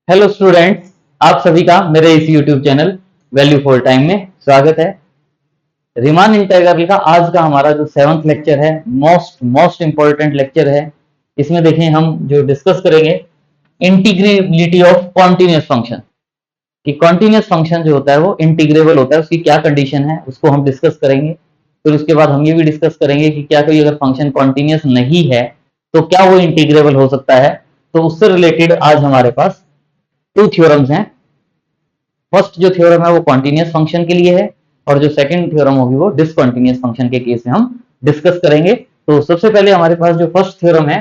Hello students, आप सभी का मेरे इस YouTube channel value for time में स्वागत है। रीमान इंटीग्रल का आज का हमारा जो 7th लेक्चर है, मोस्ट इंपॉर्टेंट लेक्चर है। इसमें देखें हम जो डिस्कस करेंगे इंटीग्रेबिलिटी ऑफ कॉन्टिन्यूस फंक्शन, कि कॉन्टिन्यूस फंक्शन जो होता है वो इंटीग्रेबल होता है, उसकी क्या कंडीशन है उसको हम डिस्कस करेंगे। फिर उसके बाद हम ये भी डिस्कस करेंगे कि क्या कोई अगर फंक्शन कॉन्टिन्यूस नहीं है तो क्या वो इंटीग्रेबल हो सकता है। तो उससे रिलेटेड आज हमारे पास टू थ्योरम्स हैं। फर्स्ट जो थ्योरम है वो कॉन्टिन्यूस फंक्शन के लिए है और जो सेकंड थ्योरम होगी वो डिसकंटिन्यूस फंक्शन के केस में हम डिस्कस करेंगे। तो सबसे पहले हमारे पास जो फर्स्ट थ्योरम है,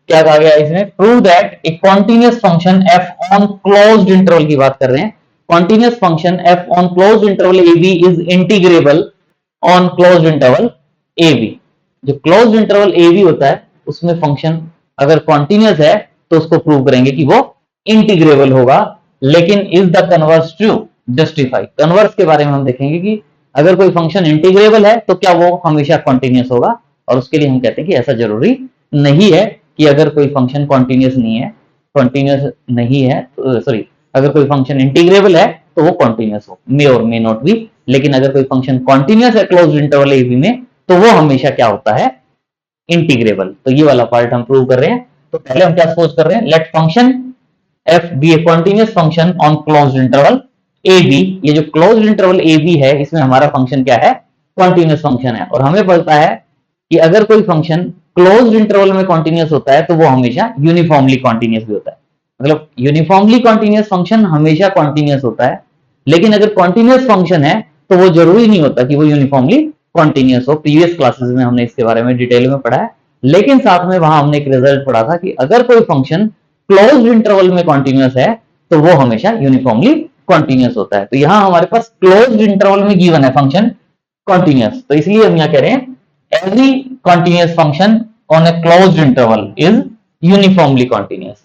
क्या कहा गया इसमें, prove that a continuous function F on closed interval की बात कर रहे हैं। Continuous function F on closed interval A B is integrable on closed interval A B. जो क्लोज्ड इंटरवल ए बी होता है उसमें फंक्शन अगर कॉन्टिन्यूस है तो उसको प्रूव करेंगे कि वो इंटीग्रेबल होगा। लेकिन is the converse true, justify. Converse के बारे में हम देखेंगे कि अगर कोई फंक्शन इंटीग्रेबल है तो क्या वो हमेशा कॉन्टिन्यूस होगा, और उसके लिए हम कहते हैं कि ऐसा जरूरी नहीं है कि अगर कोई फंक्शन कॉन्टिन्यूस नहीं है सॉरी, अगर कोई फंक्शन इंटीग्रेबल है तो वो कॉन्टिन्यूस हो, मे और मे नॉट बी। लेकिन अगर कोई फंक्शन कॉन्टिन्यूस है क्लोज्ड इंटरवल ए बी में तो वो हमेशा क्या होता है, इंटीग्रेबल। तो ये वाला पार्ट हम प्रूव कर रहे हैं। तो पहले हम क्या सपोज कर रहे हैं, let function F be a continuous function on closed interval A B. ये जो क्लोज्ड इंटरवल ए बी है इसमें हमारा फंक्शन क्या है, कॉन्टिन्यूस फंक्शन है। और हमें पता है कि अगर कोई फंक्शन क्लोज्ड इंटरवल में कॉन्टिन्यूस होता है तो वो हमेशा यूनिफॉर्मली कॉन्टिन्यूस भी होता है। मतलब यूनिफॉर्मली कॉन्टिन्यूस फंक्शन हमेशा कॉन्टिन्यूस होता है, लेकिन अगर कॉन्टिन्यूस फंक्शन है तो वो जरूरी नहीं होता कि वो यूनिफॉर्मली कॉन्टिन्यूस हो। प्रीवियस क्लासेस में हमने इसके बारे में डिटेल में पढ़ा है। लेकिन साथ में वहां हमने एक रिजल्ट पढ़ा था कि अगर कोई फंक्शन क्लोज्ड इंटरवल में कॉन्टिन्यूस है तो वो हमेशा यूनिफॉर्मली कॉन्टिन्यूस होता है। तो यहां हमारे पास क्लोज्ड इंटरवल में गिवन है फंक्शन कॉन्टिन्यूस, तो इसलिए हम यहां कह रहे हैं every continuous function on A closed interval is uniformly continuous.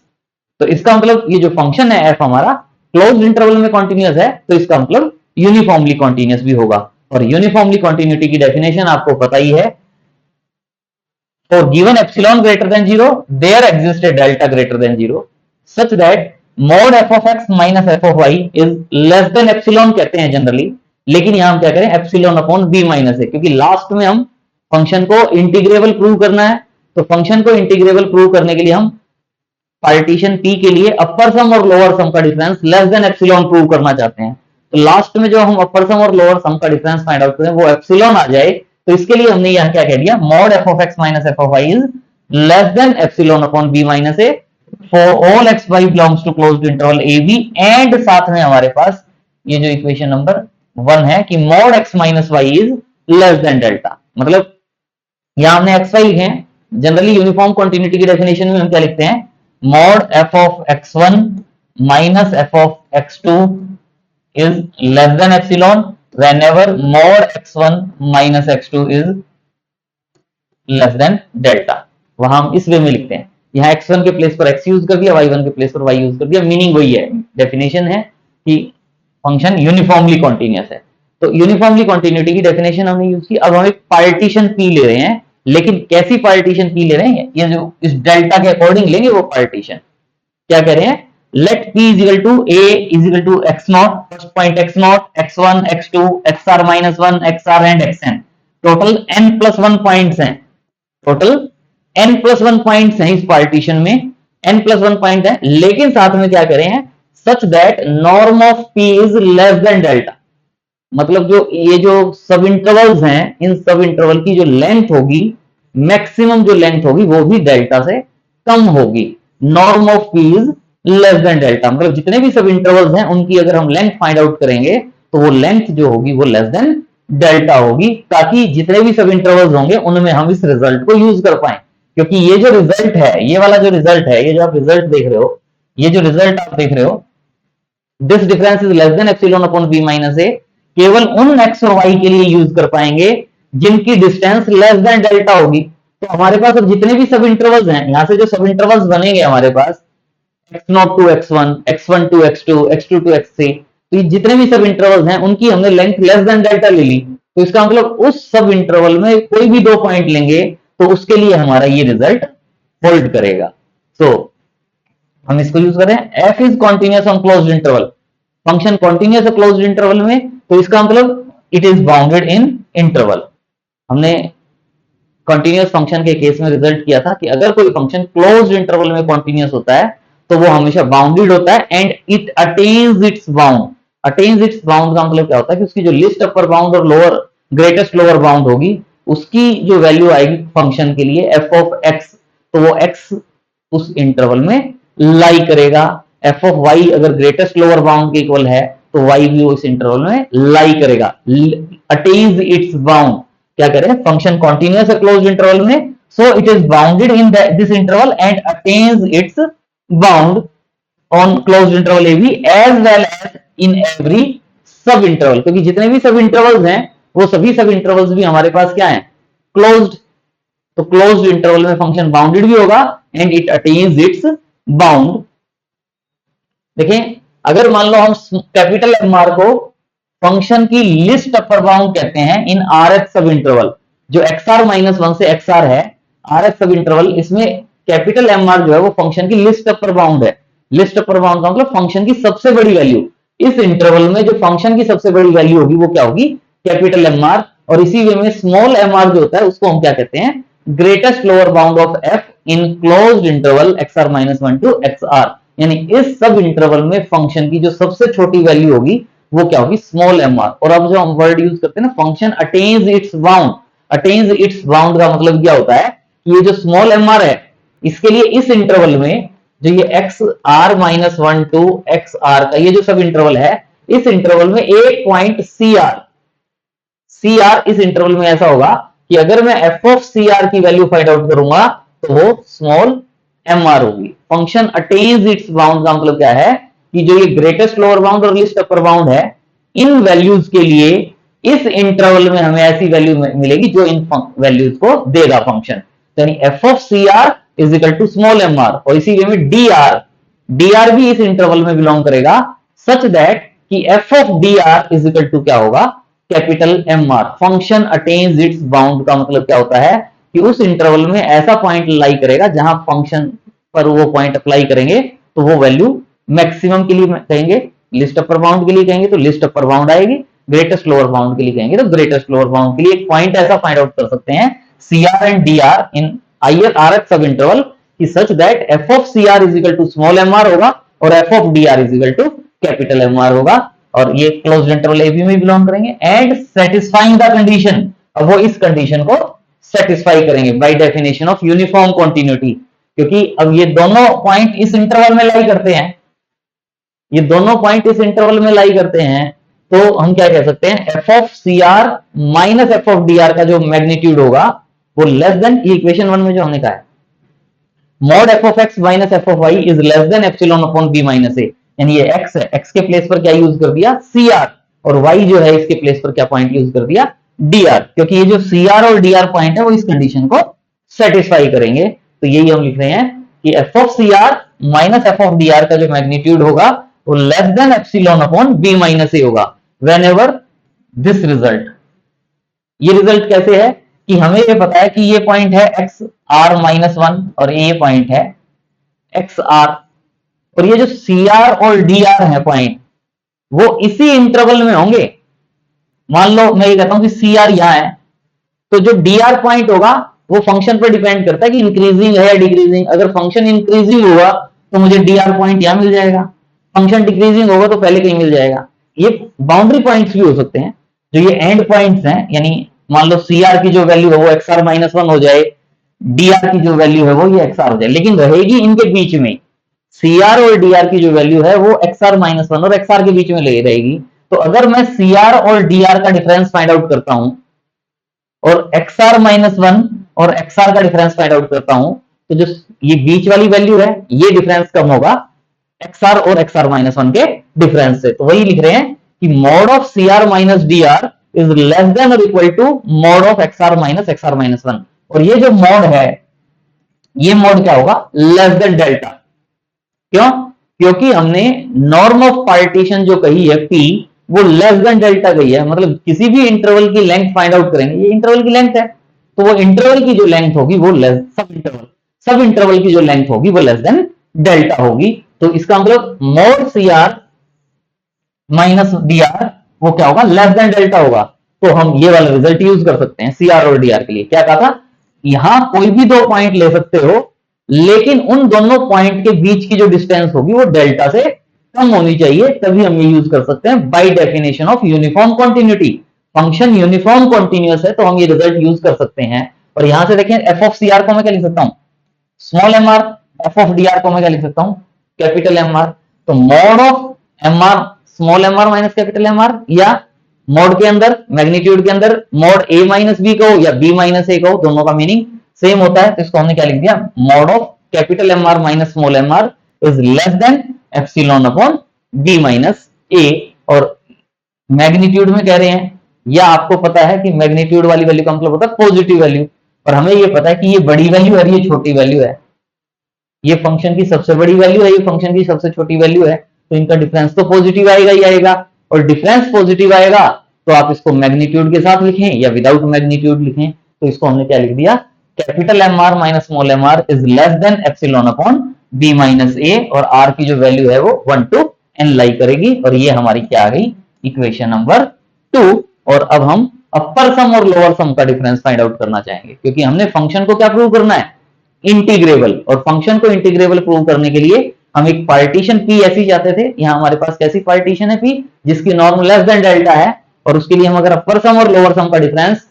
तो इसका मतलब ये जो फंक्शन है एफ हमारा क्लोज्ड इंटरवल में कॉन्टिन्यूस है तो इसका मतलब यूनिफॉर्मली कॉन्टिन्यूस भी होगा। और यूनिफॉर्मली कॉन्टिन्यूटी की डेफिनेशन आपको पता ही है, for given epsilon greater than 0 there exists a delta greater than 0 such that mod f of x minus f of y is less than epsilon कहते हैं जनरली। लेकिन यहां हम क्या करें, epsilon अपॉन b माइनस है, क्योंकि लास्ट में हम फंक्शन को इंटीग्रेबल प्रूव करना है। तो फंक्शन को इंटीग्रेबल प्रूव करने के लिए हम पार्टीशन p के लिए अपर सम और लोअर सम का difference less than epsilon prove करना चाहते हैं। तो लास्ट में जो हम अपर सम और लोअर सम का डिफरेंस फाइंड आउट करें वो एप्सिलॉन आ जाए, तो इसके लिए हमने यहां क्या कह दिया, mod F of X minus F of Y is less than epsilon upon B minus A for all X Y belongs to closed interval A B. And साथ में हमारे पास ये जो इक्वेशन नंबर 1 है कि mod X minus Y is less than delta. मतलब यहां हमने एक्स वाई लिखे हैं। जनरली यूनिफॉर्म कॉन्टिन्यूटी की डेफिनेशन में हम क्या लिखते हैं, mod f of x1 minus f of x2 is less than epsilon whenever mod x1 minus x2 is less than delta। वहां हम इस वे में लिखते हैं, यहाँ x1 के प्लेस पर x यूज कर दिया, y1 के प्लेस पर y यूज कर दिया। मीनिंग वही है, डेफिनेशन है कि फंक्शन यूनिफॉर्मली कॉन्टिन्यूस है। तो यूनिफॉर्मली कॉन्टिन्यूटी की डेफिनेशन हमने यूज की। अब हम एक पार्टीशन p ले रहे हैं, लेकिन कैसी पार्टीशन p ले रहे हैं, ये जो इस डेल्टा के अकॉर्डिंग लेंगे वो पार्टीशन। क्या कह रहे हैं, let p is equal to a is equal to x not, first point x not, x1, x2, xr minus 1, xr and xn। Total n plus 1 points हैं, टोटल n प्लस 1 पॉइंट्स हैं इस partition में, n plus 1 point है। लेकिन साथ में क्या करें हैं, such that norm of p is less than delta. मतलब जो ये जो सब इंटरवल्स हैं, इन सब इंटरवल की जो लेंथ होगी, मैक्सिमम जो लेंथ होगी वो भी डेल्टा से कम होगी। Norm of P is less than delta, मतलब जितने भी सब इंटरवल्स हैं उनकी अगर हम लेंथ फाइंड आउट करेंगे तो वो लेंथ जो होगी वो लेस देन डेल्टा होगी, ताकि जितने भी सब इंटरवल्स होंगे उनमें हम इस रिजल्ट को यूज कर पाए। क्योंकि ये जो रिजल्ट है, ये वाला जो रिजल्ट है, ये जो आप रिजल्ट देख रहे हो, ये जो रिजल्ट आप देख रहे हो, this difference is less than epsilon upon B minus A, केवल उन एक्स और वाई के लिए यूज कर पाएंगे जिनकी डिस्टेंस लेस देन डेल्टा होगी। तो हमारे पास अब जितने भी सब इंटरवल्स हैं, यहां से जो सब इंटरवल्स बनेंगे हमारे पास x0 to x1, x1 to x2, x2 to x3, तो ये जितने भी सब इंटरवल्स हैं उनकी हमने लेंथ लेस देन डेल्टा ले ली। तो इसका मतलब उस सब इंटरवल में कोई भी 2 पॉइंट लेंगे तो उसके लिए हमारा ये रिजल्ट होल्ड करेगा। सो हम इसको यूज कर रहे हैं। F is continuous on closed interval, function continuous है क्लोज्ड इंटरवल में, तो इसका मतलब it is bounded in interval. हमने कॉन्टिन्यूअस फंक्शन के केस में रिजल्ट किया था कि अगर कोई फंक्शन क्लोज्ड इंटरवल में कॉन्टिन्यूअस होता है तो वो हमेशा बाउंडेड होता है and it attains its bound. Attains its bound का मतलब क्या होता है कि उसकी जो लिस्ट अपर बाउंड और लोअर ग्रेटेस्ट लोअर बाउंड होगी, उसकी जो वैल्यू आएगी फंक्शन के लिए एफ ऑफ एक्स, तो वो एक्स उस इंटरवल में लाई करेगा। एफ ऑफ वाई अगर ग्रेटेस्ट लोअर बाउंड के इक्वल है तो वाई भी उस इंटरवल में लाई करेगा। अटेन्स इट्स बाउंड, क्या करें, फंक्शन कॉन्टिन्यूअस है क्लोज्ड इंटरवल में, so it is bounded in this interval and attains its bound on closed interval A B as well as in every sub interval, क्योंकि जितने भी सब इंटरवल्स हैं वो सभी सब इंटरवल्स भी हमारे पास क्या है, क्लोज्ड। तो क्लोज्ड इंटरवल में फंक्शन बाउंडेड भी होगा and it attains its bound. देखें, अगर मान लो हम कैपिटल एम आर को फंक्शन की लिस्ट अपर बाउंड कहते हैं इन आर एफ सब इंटरवल, जो एक्स आर माइनस वन से एक्स आर है आर एफ सब इंटरवल, इसमें कैपिटल एम आर जो है वो फंक्शन की लिस्ट अपर बाउंड है। लिस्ट अपर बाउंड का मतलब फंक्शन की सबसे बड़ी वैल्यू। इस इंटरवल में जो फंक्शन की सबसे बड़ी वैल्यू होगी वो क्या होगी, कैपिटल एम आर। और इसी वे में स्मॉल एम आर जो होता है उसको हम क्या कहते हैं, greatest lower bound of F in closed interval X R minus one to X R. यानी इस सब इंटरवल में फंक्शन की जो सबसे छोटी वैल्यू होगी वो क्या होगी, स्मॉल एम आर। और अब जो हम वर्ड यूज करते हैं ना, function attains its bound, attains its bound का मतलब क्या होता है कि ये जो स्मॉल एम आर है इसके लिए इस इंटरवल में जो ये X R minus one to X R का ये जो सब इंटरवल है, इस इंटरवल में एक point C R, C R इस इंटरवल में ऐसा होगा कि अगर मैं एफ ऑफ सी आर की वैल्यू फाइंड आउट करूंगा तो वो स्मॉल एम आर होगी। फंक्शन अटेन्स इट्स बाउंड का मतलब क्या है कि जो ये ग्रेटेस्ट लोअर बाउंड और लिस्ट अपर बाउंड है, इन वैल्यूज के लिए इस इंटरवल में हमें ऐसी वैल्यू मिलेगी जो इन वैल्यूज को देगा फंक्शन। यानी F of C R is equal to small M R. और इसी वे में डी आर, डी आर भी इस इंटरवल में बिलोंग करेगा सच दैट कि F of D R is equal to क्या होगा, capital M R. Function attains its bound का मतलब क्या होता है कि उस इंटरवल में ऐसा पॉइंट लाई करेगा जहां फंक्शन पर वो पॉइंट अप्लाई करेंगे तो वो वैल्यू मैक्सिमम के लिए कहेंगे, लिस्ट अपर बाउंड के लिए कहेंगे तो लिस्ट अपर बाउंड आएगी, ग्रेटेस्ट लोअर बाउंड के लिए कहेंगे तो ग्रेटेस्ट लोअर बाउंड के लिए एक पॉइंट ऐसा फाइंड आउट कर सकते हैं C R and D R in I R F सब इंटरवल कि such that F of C R is equal to small M R होगा और F of D R is equal to capital M R होगा। और ये closed interval A B में belong करेंगे and satisfying the condition. अब वो इस कंडीशन को सेटिस्फाई करेंगे by definition of uniform continuity, क्योंकि अब ये दोनों पॉइंट इस इंटरवल में लाई करते हैं, ये दोनों पॉइंट इस इंटरवल में लाई करते हैं, तो हम क्या कह सकते हैं, F of C R minus F of D R का जो मैग्नीट्यूड होगा वो लेस देन, ये इक्वेशन वन में जो हमने कहा है, mod F of X minus F of Y is less than epsilon upon B minus A. यानी ये एक्स है, एक्स के प्लेस पर क्या यूज कर दिया, सी आर, और वाई जो है इसके प्लेस पर क्या पॉइंट यूज कर दिया, डी आर, क्योंकि ये जो सी आर और डी आर पॉइंट है वो इस कंडीशन को सेटिस्फाई करेंगे। तो यही हम लिख रहे हैं कि F of C R minus F of D R का जो मैग्नीट्यूड होगा वो less than epsilon upon B minus A होगा वेन एवर दिस रिजल्ट। ये रिजल्ट कैसे है कि हमें ये पता है कि ये पॉइंट है एक्स आर माइनस वन और ये पॉइंट है एक्स आर, और ये जो सी आर और डी आर है पॉइंट वो इसी इंटरवल में होंगे। मान लो मैं ये कहता हूं कि सी आर यहां है, तो जो डी आर पॉइंट होगा वो फंक्शन पर डिपेंड करता है कि इंक्रीजिंग है या डिक्रीजिंग। अगर फंक्शन इंक्रीजिंग होगा तो मुझे डी आर पॉइंट यहां मिल जाएगा, फंक्शन डिक्रीजिंग होगा तो पहले कहीं मिल जाएगा। ये बाउंड्री पॉइंट्स भी हो सकते हैं, जो ये एंड पॉइंट्स हैं, यानी मान लो सी आर की जो वैल्यू है वो एक्स आर माइनस वन हो जाए, डी आर की जो वैल्यू है वो ये एक्स आर हो जाए, लेकिन रहेगी इनके बीच में सी आर और डी आर की जो वैल्यू है वो एक्स आर माइनस वन और एक्स आर के बीच में ले रहेगी। तो अगर मैं सी आर और डी आर का डिफरेंस फाइंड आउट करता हूं और एक्स आर माइनस वन और एक्स आर का डिफरेंस फाइंड आउट करता हूं, तो जो ये बीच वाली वैल्यू है ये डिफरेंस कम होगा एक्स आर और एक्स आर माइनस वन के डिफरेंस से। तो वही लिख रहे हैं कि mod of C R minus D R is less than और equal to mod of X R minus one. और ये जो मॉड है ये मॉड क्या होगा, लेस देन डेल्टा। क्यों, क्योंकि हमने नॉर्म ऑफ पार्टीशन जो कही है पी वो लेस देन डेल्टा गई है, मतलब किसी भी इंटरवल की लेंथ फाइंड आउट करेंगे, ये इंटरवल की लेंथ है तो वो इंटरवल की जो लेंथ होगी वो लेस, सब इंटरवल की जो लेंथ होगी वो लेस देन डेल्टा होगी। तो इसका मतलब mod C R minus D R वो क्या होगा, लेस देन डेल्टा होगा। तो हम ये वाला रिजल्ट यूज कर सकते हैं सी आर और डी आर के लिए। क्या कहा था, यहां कोई भी दो पॉइंट ले सकते हो, लेकिन उन दोनों पॉइंट के बीच की जो डिस्टेंस होगी वो डेल्टा से कम होनी चाहिए, तभी हम ये यूज कर सकते हैं bye definition of uniform continuity. Function uniform continuous है तो हम ये रिजल्ट यूज कर सकते हैं। और यहां से देखें एफ ऑफ सी आर को मैं क्या लिख सकता हूं, small M R, F of D R को मैं क्या लिख सकता हूं, कैपिटल एम आर। तो mod of M R small M R minus capital M R, या मॉड के अंदर मैग्नीट्यूड के अंदर मॉड ए माइनस बी कहो या बी माइनस ए कहो, दोनों का मीनिंग सेम होता है। तो इसको हमने क्या लिख दिया, mod of capital M R minus small M R is less than epsilon upon B minus A. और मैग्नीट्यूड में कह रहे हैं, या आपको पता है कि मैग्नीट्यूड वाली वैल्यू का मतलब होता है पॉजिटिव वैल्यू, और हमें ये पता है कि ये बड़ी वैल्यू है, ये छोटी वैल्यू है, ये फंक्शन की सबसे बड़ी वैल्यू है, ये फंक्शन की सबसे छोटी वैल्यू है, तो इनका डिफरेंस तो पॉजिटिव आएगा ही आएगा। और डिफरेंस पॉजिटिव आएगा तो आप इसको मैग्नीट्यूड के साथ लिखें या विदाउट मैग्नीट्यूड लिखें। तो इसको हमने क्या लिख दिया, capital M R minus small M R is less than epsilon upon B minus A, और आर की जो वैल्यू है वो 1 to n लाई करेगी। और ये हमारी क्या आ गई, इक्वेशन नंबर 2। और अब हम अपर सम और लोअर सम का डिफरेंस फाइंड आउट करना चाहेंगे, क्योंकि हमने फंक्शन को क्या प्रूव करना है, इंटीग्रेबल। और फंक्शन को इंटीग्रेबल प्रूव करने के लिए हम एक पार्टीशन पी ऐसी चाहते थे। यहां हमारे पास कैसी पार्टीशन है, पी जिसकी नॉर्म लेस देन डेल्टा है, और उसके लिए हम अगर अपर सम और लोअर सम का difference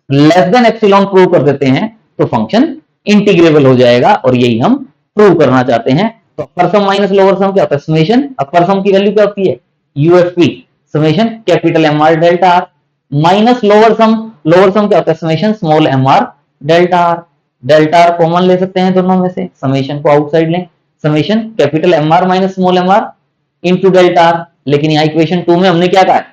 less than epsilon prove कर देते हैं तो फंक्शन इंटीग्रेबल हो जाएगा, और यही हम प्रूव करना चाहते हैं। तो अपर सम माइनस लोअर सम क्या होता है, समेशन अपर सम की वैल्यू क्या होती है, U F P summation capital M R delta R, minus lower sum क्या होता है, summation small M R delta R. Delta R common ले सकते हैं दोनों में से, समेशन को आउटसाइड लें, summation capital M R minus small M R into delta R. लेकिन यहाँ इक्वेशन 2 में हमने क्या कहा है,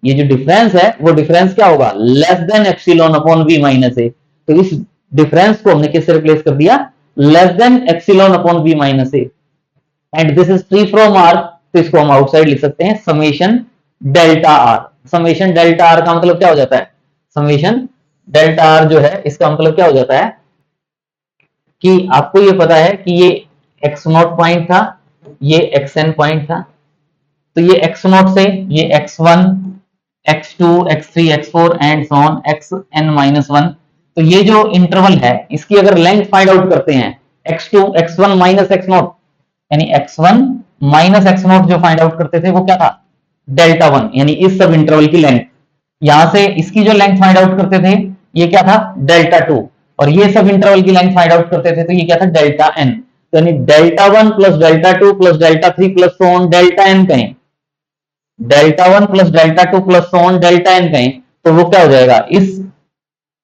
ये जो डिफरेंस है वो डिफरेंस क्या होगा, less than epsilon upon B minus A. तो इस डिफरेंस को हमने किससे रिप्लेस कर दिया, less than epsilon upon B minus A, and this is free from R, तो इसको हम आउटसाइड लिख सकते हैं summation delta R. Summation delta R का मतलब क्या हो जाता है, समेशन डेल्टा आर जो है इसका मतलब क्या हो जाता है कि आपको ये पता है कि ये एक्स नॉट पॉइंट था, ये एक्स एन पॉइंट था, तो ये एक्स नॉट से ये x1 x2 x3 x4 and so on xn minus 1, तो ये जो इंटरवल है इसकी अगर लेंथ फाइंड आउट करते हैं x2 x1 minus x not, यानी x1 माइनस x नॉट जो फाइंड आउट करते थे वो क्या था, डेल्टा 1, यानी इस सब इंटरवल की लेंथ। यहां से इसकी जो लेंथ फाइंड आउट करते थे ये क्या था, डेल्टा 2, और ये सब इंटरवल की लेंथ फाइंड आउट करते थे तो ये क्या था, डेल्टा n। तो यानी delta 1 plus delta 2 plus delta 3 plus so on delta n कहें, delta 1 plus delta 2 plus so on delta n कहें, तो वो क्या हो जाएगा, इस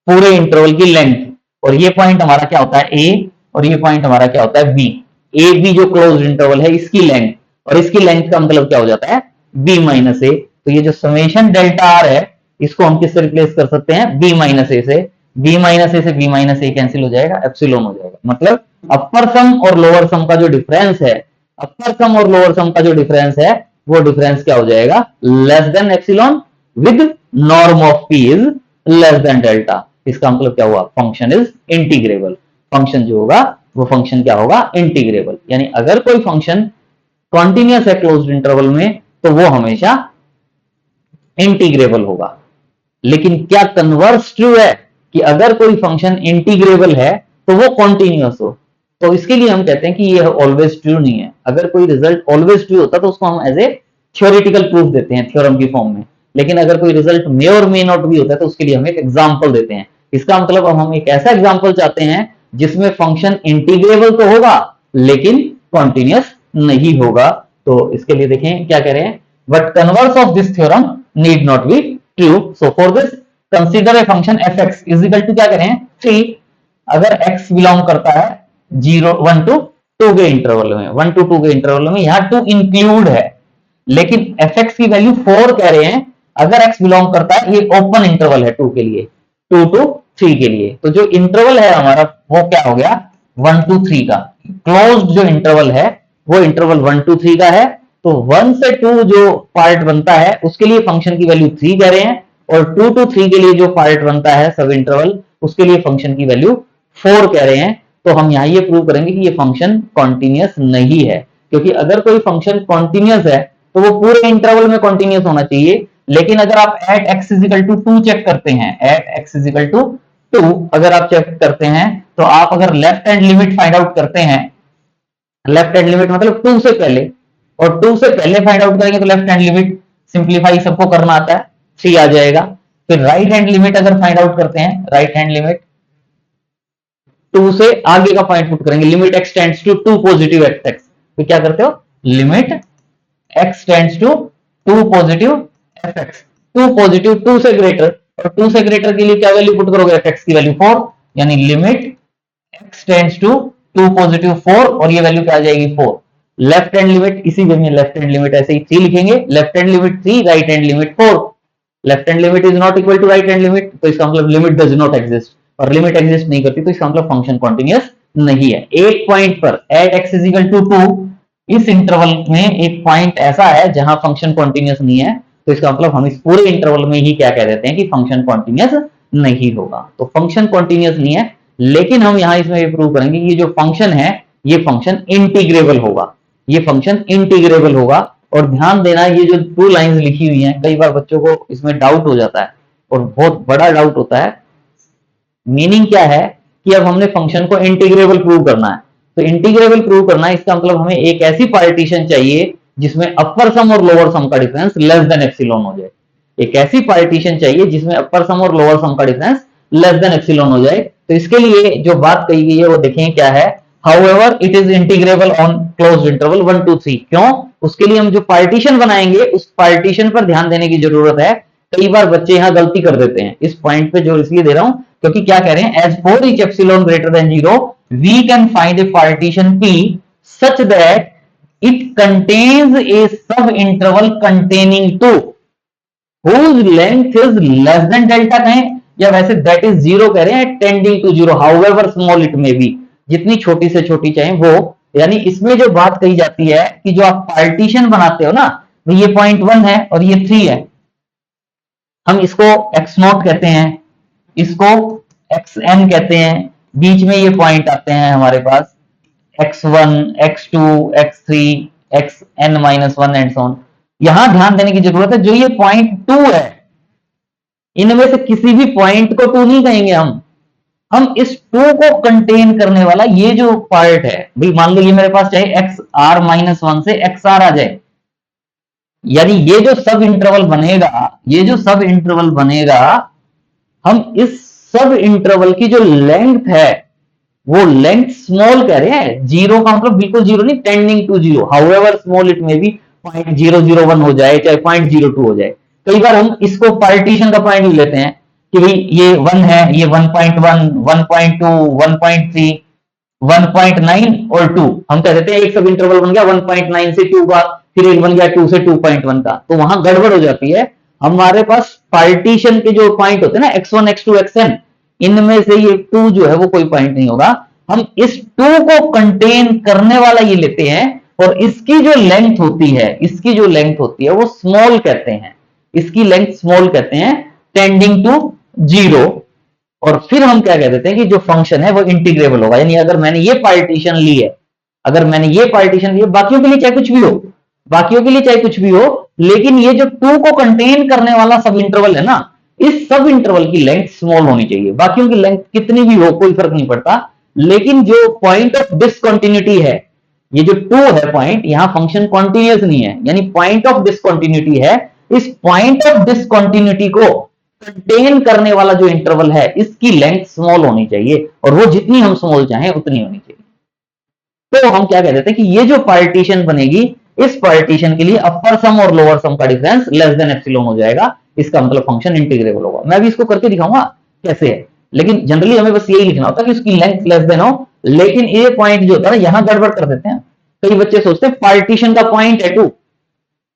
पूरे इंटरवल की लेंथ। और ये पॉइंट हमारा क्या होता है a, और ये पॉइंट हमारा क्या होता है b। ए बी जो क्लोज इंटरवल है इसकी लेंथ, और इसकी लेंथ का मतलब क्या हो जाता है, b माइनस ए। तो ये जो समेशन डेल्टा आर है इसको हम किससे रिप्लेस कर सकते हैं, b माइनस ए से। b माइनस ए से b माइनस ए कैंसिल हो जाएगा, एप्सिलॉन हो जाएगा। मतलब अपर सम और लोअर सम का जो डिफरेंस है, अपर सम और लोअर सम का जो डिफरेंस है वो डिफरेंस क्या हो जाएगा, less than epsilon with norm of p is less than delta. इसका मतलब क्या हुआ, फंक्शन इज इंटीग्रेबल। फंक्शन जो होगा वो फंक्शन क्या होगा, इंटीग्रेबल। यानी अगर कोई फंक्शन कॉन्टिन्यूअस है क्लोज्ड इंटरवल में तो वो हमेशा इंटीग्रेबल होगा। लेकिन क्या कन्वर्स ट्रू है कि अगर कोई फंक्शन इंटीग्रेबल है तो वो कॉन्टिन्यूअस हो, तो इसके लिए हम कहते हैं कि ये ऑलवेज ट्रू नहीं है। अगर कोई रिजल्ट ऑलवेज ट्रू होता तो उसको हम एज ए थ्योरेटिकल प्रूफ देते हैं थ्योरम की फॉर्म में, लेकिन अगर कोई रिजल्ट मे और मे नॉट भी होता है तो उसके लिए हम एक एग्जाम्पल देते हैं। इसका मतलब अब हम एक ऐसा एग्जाम्पल चाहते हैं जिसमें फंक्शन इंटीग्रेबल तो होगा लेकिन कॉन्टिन्यूअस नहीं होगा। तो इसके लिए देखें क्या कह रहे हैं, but converse of this theorem need not be true. So for this consider a function fx is equal to क्या करें 3, अगर x बिलोंग करता है 0 1 to 2 के इंटरवल में, 1 to 2 के इंटरवल में, यहां 2 इंक्लूड है, लेकिन fx की वैल्यू 4 कह रहे हैं अगर x बिलोंग करता है, ये ओपन इंटरवल है 2 के लिए, 2 to 3 के लिए। तो जो इंटरवल है हमारा वो क्या हो गया, 1 to 3 का। क्लोज्ड जो इंटरवल है वो इंटरवल 1 to 3 का है, तो 1 से 2 जो पार्ट बनता है उसके लिए फंक्शन की वैल्यू 3 कह रहे हैं, और 2 to 3 के लिए जो पार्ट बनता है सब इंटरवल उसके लिए फंक्शन की वैल्यू 4 कह रहे हैं। तो हम यहाँ ये प्रूव करेंगे कि ये फंक्शन कॉन्टिन्यूस नहीं है, क्योंकि अगर कोई फंक्शन कॉन्टिन्यूस है तो वो पूरे इंटरवल में कॉन्टिन्यूस होना चाहिए। लेकिन अगर आप at X is equal to 2 check करते हैं, एट एक्स इजिकल टू 2 अगर आप चेक करते हैं, तो आप अगर left hand limit find out करते हैं, लेफ्ट हैंड लिमिट मतलब 2 से पहले, और 2 से पहले फाइंड आउट करेंगे तो लेफ्ट हैंड लिमिट सिंप्लीफाई सबको करना आता है, 3 आ जाएगा। फिर राइट हैंड लिमिट अगर फाइंड आउट करते हैं, राइट हैंड लिमिट 2 से आगे का पॉइंट पुट करेंगे, limit X tends to 2 positive X X, तो क्या करते हो, limit X tends to 2 positive F X, 2 positive 2 से ग्रेटर, और 2 से ग्रेटर के लिए क्या वैल्यू पुट करोगे, एफ एक्स की वैल्यू 4, यानी limit X tends to 2 positive 4, और ये वैल्यू क्या आ जाएगी 4। लेफ्ट हैंड लिमिट इसी जगह लेफ्ट हैंड लिमिट ऐसे ही 3 लिखेंगे, left hand limit 3, right hand limit 4। Left hand limit is not equal to right hand limit, तो इसका मतलब लिमिट डज नॉट एग्जिस्ट, और लिमिट एग्जिस्ट नहीं करती तो इसका मतलब फंक्शन कॉन्टिन्यूस नहीं है। एक पॉइंट पर at X is equal to 2, इस इंटरवल में एक पॉइंट ऐसा है जहां फंक्शन कॉन्टिन्यूस नहीं है, तो इसका मतलब हम इस पूरे इंटरवल में ही क्या कह देते हैं कि फंक्शन कॉन्टिन्यूस नहीं होगा। तो फंक्शन कॉन्टिन्यूस नहीं है, लेकिन हम यहां इसमें ये प्रूव करेंगे कि ये जो फंक्शन है ये फंक्शन इंटीग्रेबल होगा, ये फंक्शन इंटीग्रेबल होगा। और ध्यान देना, ये जो 2 लाइंस लिखी हुई हैं, कई बार बच्चों को इसमें डाउट हो जाता है, और बहुत बड़ा डाउट होता है। मीनिंग क्या है कि अब हमने फंक्शन को इंटीग्रेबल प्रूव करना है, तो इंटीग्रेबल प्रूव करना है इसका मतलब हमें एक ऐसी पार्टीशन चाहिए जिसमें अपर सम और लोअर सम का डिफरेंस लेस देन एप्सिलॉन हो जाए। एक ऐसी पार्टीशन चाहिए जिसमें अपर सम और लोअर सम का डिफरेंस लेस देन एप्सिलॉन हो जाए। तो इसके लिए जो बात कही गई है वो देखें क्या है, however it is integrable on closed interval 1 2 3। क्यों, उसके लिए हम जो पार्टीशन बनाएंगे उस पार्टीशन पर ध्यान देने की जरूरत है। कई बार बच्चे यहां गलती कर देते हैं, इस पॉइंट पे जो इसलिए दे रहा हूं क्योंकि क्या कह रहे हैं, as for each epsilon greater than 0 we can find a partition P such that it contains a sub interval containing 2 whose length is less than delta कहें, या वैसे दैट इज 0 कह रहे हैं, tending to 0 however small it may be, जितनी छोटी से छोटी चाहे वो। यानी इसमें जो बात कही जाती है कि जो आप पार्टीशन बनाते हो ना, तो ये पॉइंट 1 है और ये 3 है, हम इसको एक्स नॉट कहते हैं, इसको एक्स एन कहते हैं, बीच में ये पॉइंट आते हैं हमारे पास x1 x2 x3 xn-1 and so on. यहां ध्यान देने की जरूरत है, जो ये पॉइंट 2 है इनमें से किसी भी पॉइंट को 2 नहीं कहेंगे हम इस 2 को कंटेन करने वाला ये जो पार्ट है, भाई मान लो ये मेरे पास चाहे xr-1 से xr आ जाए, यानी ये जो सब इंटरवल बनेगा, ये जो सब इंटरवल बनेगा, हम इस सब इंटरवल की जो लेंथ है वो लेंथ स्मॉल कह रहे हैं, 0 का मतलब बिल्कुल 0 नहीं, tending to 0 however small it may be 0.001 हो जाए चाहे 0.02 हो जाए। कई बार हम इसको पार्टीशन का पॉइंट भी लेते हैं कि भाई ये 1 है, ये 1.1 1.2 1.3 1.9 और 2, हम कह देते हैं एक सब इंटरवल बन गया 1.9 से 2 का, फिर एक बन गया 2 से 2.1 का, तो वहां गड़बड़ हो जाती है। हमारे पास पार्टीशन के जो पॉइंट होते हैं ना x1 x2 xn, इनमें से ये 2 जो है वो कोई पॉइंट नहीं होगा, हम इस 2 को कंटेन करने वाला ये लेते हैं, और इसकी जो लेंथ होती है, इसकी जो लेंथ होती है वो स्मॉल कहते हैं, इसकी लेंथ स्मॉल कहते हैं, टेंडिंग टू 0। और फिर हम क्या कह देते हैं कि जो फंक्शन है वो इंटीग्रेबल होगा। यानी अगर मैंने ये पार्टीशन ली है, अगर मैंने ये पार्टीशन ली है, बाकियों के लिए चाहे कुछ भी हो, बाकियों के लिए चाहे कुछ भी हो, लेकिन ये जो 2 को कंटेन करने वाला सब इंटरवल है ना, इस सब इंटरवल की लेंथ स्मॉल होनी चाहिए। बाकियों की लेंथ कितनी भी हो कोई फर्क नहीं पड़ता, लेकिन जो पॉइंट ऑफ डिसकंटिन्यूटी है, ये जो 2 है पॉइंट, यहां फंक्शन कॉन्टिन्यूस नहीं है, यानी पॉइंट ऑफ डिसकंटिन्यूटी है। इस पॉइंट ऑफ डिसकंटिन्यूटी को कंटेन करने वाला जो इंटरवल है इसकी लेंथ स्मॉल होनी चाहिए, और वो जितनी हम स्मॉल चाहें उतनी होनी चाहिए। तो हम क्या कह देते हैं कि ये जो पार्टीशन बनेगी, इस पार्टीशन के लिए अपर सम और लोअर सम का डिफरेंस लेस देन एप्सिलॉन हो जाएगा, इसका मतलब फंक्शन इंटीग्रेबल होगा। मैं भी इसको करके दिखाऊंगा कैसे है, लेकिन जनरली हमें बस यही लिखना होता है कि उसकी लेंथ लेस देन हो। लेकिन ये पॉइंट जो होता है ना, यहां गड़बड़ कर देते हैं। कई बच्चे सोचते हैं पार्टीशन का पॉइंट है 2,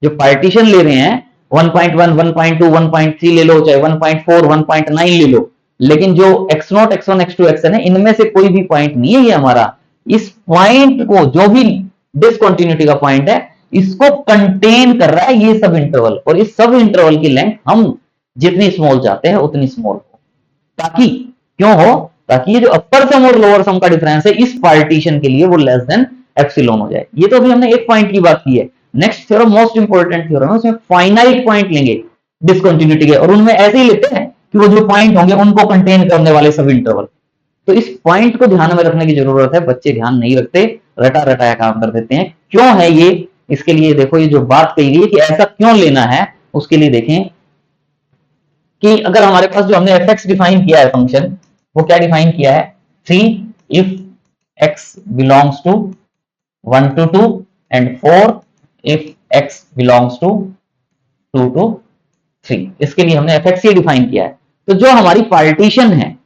जो पार्टीशन ले रहे हैं 1.1 1.2 1.3 ले लो, चाहे 1.4 1.9 ले लो, लेकिन जो x0 x1 x2 xn है, इनमें से कोई भी पॉइंट नहीं है ये हमारा। इस पॉइंट को, जो भी डिसकंटिन्यूटी का पॉइंट है, इसको कंटेन कर रहा है ये सब इंटरवल, और इस सब इंटरवल की लेंथ हम जितनी स्मॉल चाहते हैं उतनी स्मॉल हो, ताकि क्यों हो, ताकि ये जो अपर सम और लोअर सम का डिफरेंस है इस पार्टीशन के लिए वो लेस देन एप्सिलॉन हो जाए। ये तो अभी हमने एक पॉइंट की बात की है। Next theorem most important theorem है, उसमें फाइनाइट पॉइंट लेंगे डिसकंटिन्यूटी के, और उनमें ऐसे ही लेते हैं कि वो जो पॉइंट होंगे उनको कंटेन करने वाले सब इंटरवल। तो इस पॉइंट को ध्यान में रखने की जरूरत है, बच्चे ध्यान नहीं रखते, रटा रटाया काम कर देते हैं। क्यों है ये? इसके लिए देखो, ये जो बात कही गई है कि ऐसा क्यों लेना है, उसके लिए देखें कि अगर हमारे पास जो हमने एफ एक्स डिफाइन किया है फंक्शन, वो क्या डिफाइन किया है? 3 if x belongs to 1 to 2 and 4 if x belongs to 2 to 3। इसके लिए हमने fx ये डिफाइन किया है। तो जो हमारी पार्टीशन है,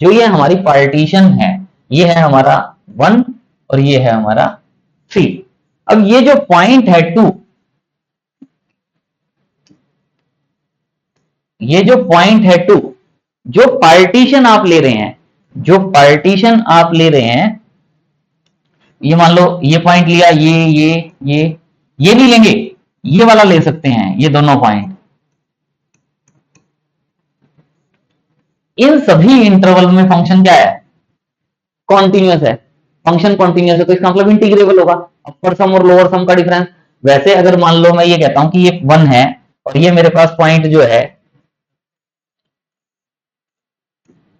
जो ये हमारी पार्टीशन है, ये है हमारा 1 और ये है हमारा 3। अब ये जो पॉइंट है 2, ये जो पॉइंट है 2, जो पार्टीशन आप ले रहे हैं, जो पार्टीशन आप ले रहे हैं, ये मान लो ये पॉइंट लिया, ये नहीं लेंगे, ये वाला ले सकते हैं, ये दोनों पॉइंट। इन सभी इंटरवल में फंक्शन क्या है? कॉन्टिन्यूअस है। फंक्शन कॉन्टिन्यूअस है तो इसका मतलब इंटीग्रेबल होगा, अपर सम और लोअर सम का डिफरेंस। वैसे अगर मान लो मैं ये कहता हूं कि ये 1 है और ये मेरे पास पॉइंट जो है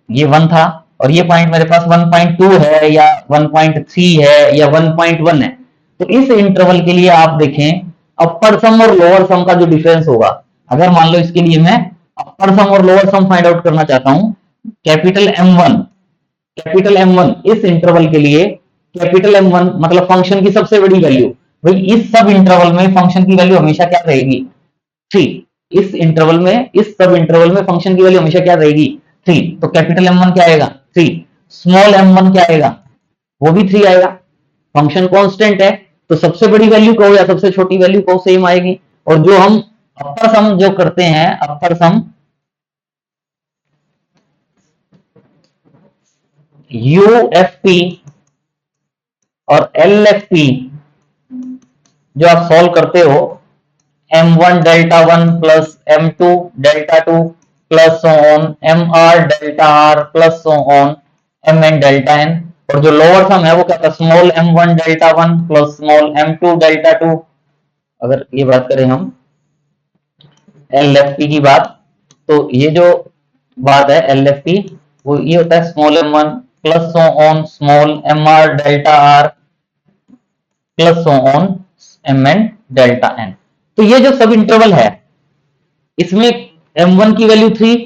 ये 1 था, और ये पॉइंट मेरे पास 1.2 है या 1.3 है या 1.1 है, तो इस इंटरवल के लिए आप देखें अपर सम और लोअर सम का जो डिफरेंस होगा, अगर मान लो इसके लिए मैं अपर सम और लोअर सम फाइंड आउट करना चाहता हूं, कैपिटल M1 इस इंटरवल के लिए, कैपिटल M1 मतलब फंक्शन की सबसे बड़ी वैल्यू, भाई इस सब इंटरवल में फंक्शन की वैल्यू हमेशा क्या रहेगी? 3। इस इंटरवल में, इस सब इंटरवल में फंक्शन की वैल्यू हमेशा क्या रहेगी? 3। तो कैपिटल M1 क्या आएगा? 3। स्मॉल m1 क्या आएगा? वो भी 3 आएगा। फंक्शन कांस्टेंट है तो सबसे बड़ी वैल्यू कहो या सबसे छोटी वैल्यू कहो सेम आएगी। और जो हम अपर सम जो करते हैं, अपर सम UFP और LFP जो आप सॉल्व करते हो, M1 delta 1 plus M2 delta 2 plus on MR delta R plus on MN delta N, और जो लोअर सम है वो क्या था? Small M1 delta 1 plus small M2 delta 2। अगर ये बात करें हम LFP की बात, तो ये जो बात है LFP, वो ये होता है small M1 plus on small MR delta R plus on MN delta N। तो ये जो सब इंटरवल है इसमें M1 की वैल्यू 3,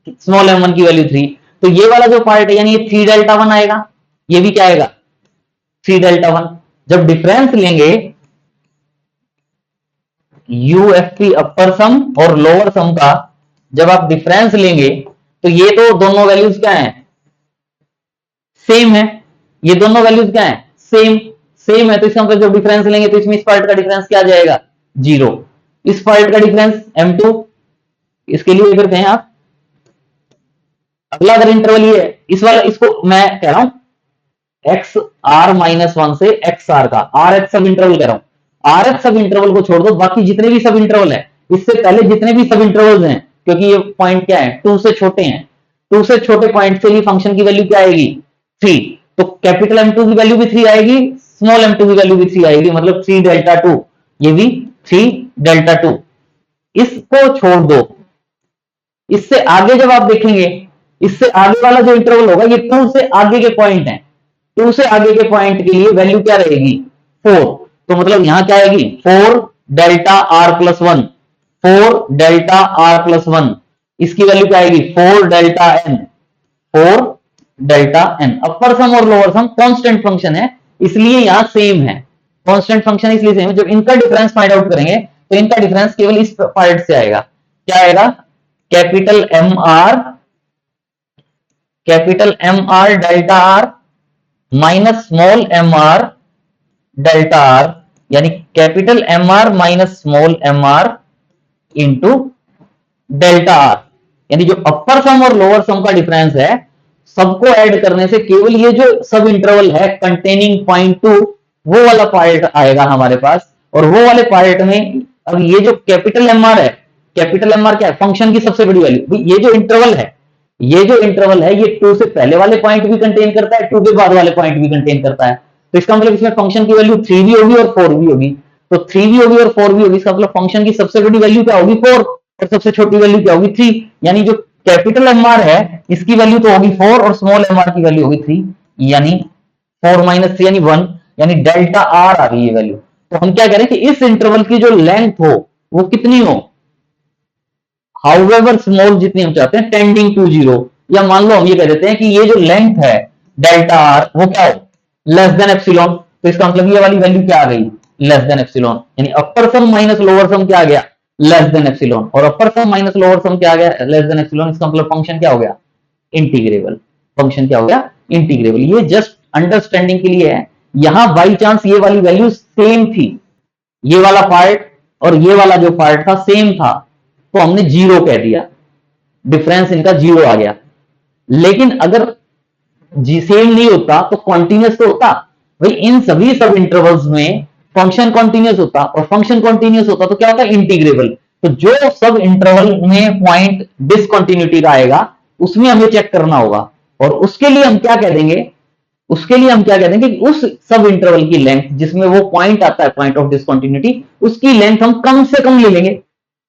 स्मॉल m1 की वैल्यू 3, तो ये वाला जो पार्ट है यानी ये 3 डेल्टा 1 आएगा, ये भी क्या आएगा? 3 डेल्टा 1। जब डिफरेंस लेंगे UFP अपर सम और लोअर सम का, जब आप डिफरेंस लेंगे तो ये तो दोनों वैल्यूज क्या है? सेम है। ये दोनों वैल्यूज क्या है? सेम है। तो इसका मतलब जब डिफरेंस लेंगे तो इसमें इस पार्ट का डिफरेंस क्या आ जाएगा? 0। इस पार्ट का डिफरेंस M2, इसके लिए फिर कहें आप अगला अगर इंटरवल ये है, इस वाला, इसको मैं कह रहा हूं एक्स आर माइनस 1 से एक्स आर का, आर एच सब इंटरवल कह रहा हूं। आर एच सब इंटरवल को छोड़ दो, बाकी जितने भी सब इंटरवल है, इससे पहले जितने भी सब इंटरवल हैं, क्योंकि ये पॉइंट क्या है? 2 से छोटे हैं, 2 से छोटे पॉइंट के लिए फंक्शन की वैल्यू क्या आएगी? 3। तो कैपिटल M2 की वैल्यू भी 3 आएगी, स्मॉल m2 की वैल्यू भी 3 आएगी, मतलब 3 डेल्टा 2, ये भी 3 डेल्टा 2। इसको छोड़ दो, इससे आगे जब आप देखेंगे, इससे आगे वाला जो इंटरवल होगा ये 2 से आगे के पॉइंट है, 2 से आगे के पॉइंट के लिए वैल्यू क्या रहेगी? 4। तो मतलब यहां क्या आएगी? 4 delta R plus 1, 4 delta R plus 1, इसकी वैल्यू क्या आएगी? 4 डेल्टा एन, 4 डेल्टा एन। अपर सम और लोअर सम कांस्टेंट फंक्शन है इसलिए यहां सेम है, कांस्टेंट फंक्शन इसलिए सेम है। जब इनका डिफरेंस फाइंड आउट करेंगे तो इनका डिफरेंस केवल इस पार्ट से आएगा, क्या आएगा? Capital M R delta R minus small M R delta R, यानी capital M R minus small M R into delta R. यानी जो अपर सम और लोअर सम का डिफरेंस है, सबको ऐड करने से केवल ये जो सब इंटरवल है कंटेनिंग पॉइंट 2, वो वाला पार्ट आएगा हमारे पास। और वो वाले पार्ट में अब ये जो कैपिटल एम आर है, कैपिटल एम आर क्या है? फंक्शन की सबसे बड़ी वैल्यू। ये जो इंटरवल है, ये जो इंटरवल है ये 2 से पहले वाले पॉइंट भी कंटेन करता है, 2 के बाद वाले पॉइंट भी कंटेन करता है। तो इसका मतलब इसमें फंक्शन की वैल्यू 3 भी होगी और 4 भी होगी। तो 3 भी होगी और 4 भी होगी, इसका मतलब फंक्शन की सबसे बड़ी वैल्यू क्या होगी 4 और सबसे छोटी वैल्यू क्या होगी 3। यानी जो कैपिटल एम आर है इसकी वैल्यू तो होगी 4 और स्मॉल एम आर की वैल्यू होगी 3, यानी 4 माइनस 3 यानी 1, यानी डेल्टा आर आ गई ये वैल्यू। तो हम क्या कह रहे हैं कि इस इंटरवल की जो लेंथ हो वो कितनी हो, हाउएवर स्मॉल जितनी हम चाहते हैं, टेंडिंग टू जीरो, या मान लो हम ये कह देते हैं कि ये जो लेंथ है डेल्टा आर वो क्या हो, लेस देन एप्सिलॉन। तो इसका मतलब ये वाली वैल्यू क्या आ गई, लेस देन एप्सिलॉन, यानी upper sum minus lower sum क्या आ गया, लेस देन एप्सिलॉन, और अपर सम माइनस लोअर सम क्या आ गया, लेस देन एप्सिलॉन। इसका मतलब फंक्शन क्या हो गया, इंटीग्रेबल। फंक्शन क्या हो गया, इंटीग्रेबल। ये जस्ट अंडरस्टैंडिंग के लिए है। यहां बाई चांस ये वाली वैल्यू सेम थी, ये वाला पार्ट और ये वाला जो पार्ट था सेम था, तो हमने जीरो कह दिया, डिफरेंस इनका जीरो आ गया। लेकिन अगर जी सेम नहीं होता तो कॉन्टिन्यूस तो होता भाई, इन सभी सब इंटरवल्स में फंक्शन कॉन्टिन्यूस होता, और फंक्शन कॉन्टिन्यूस होता तो क्या होता है, इंटीग्रेबल। तो जो सब इंटरवल में पॉइंट डिसकंटिन्यूटी का आएगा उसमें हमें चेक करना होगा, और उसके लिए हम क्या कह देंगे, उसके लिए हम क्या कह देंगे कि उस सब इंटरवल की लेंथ जिसमें वो पॉइंट आता है पॉइंट ऑफ डिसकंटिन्यूटी, उसकी लेंथ हम कम से कम ले लेंगे।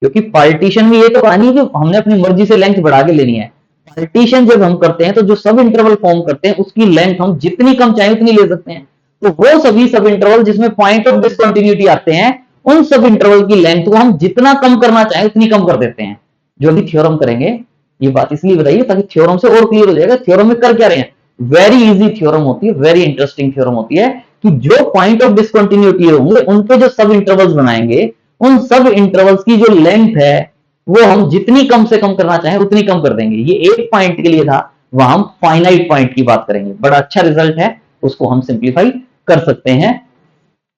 क्योंकि पार्टीशन में ये तो कहा नहीं कि हमने अपनी मर्जी से लेंथ बढ़ा के लेनी है। पार्टीशन जब हम करते हैं तो जो सब इंटरवल फॉर्म करते हैं उसकी लेंथ हम जितनी कम चाहे उतनी ले सकते हैं। तो वो सभी सब इंटरवल जिसमें पॉइंट ऑफ डिसकंटिन्यूटी आते हैं, उन सब इंटरवल की लेंथ को हम जितना कम करना चाहे उतनी कम कर देते हैं। जो अभी थ्योरम करेंगे, ये बात इसलिए बताइए ताकि थ्योरम से और क्लियर हो जाएगा थ्योरम में कर क्या रहे हैं। वेरी इजी थ्योरम होती है, वेरी इंटरेस्टिंग थ्योरम होती है कि जो पॉइंट ऑफ डिसकंटिन्यूटी होंगे उनके जो सब इंटरवल्स बनाएंगे, उन सब इंटरवल्स की जो लेंथ है वो हम जितनी कम से कम करना चाहें उतनी कम कर देंगे। ये एक पॉइंट के लिए था, वहां हम फाइनाइट पॉइंट की बात करेंगे। बड़ा अच्छा रिजल्ट है, उसको हम सिंप्लीफाई कर सकते हैं।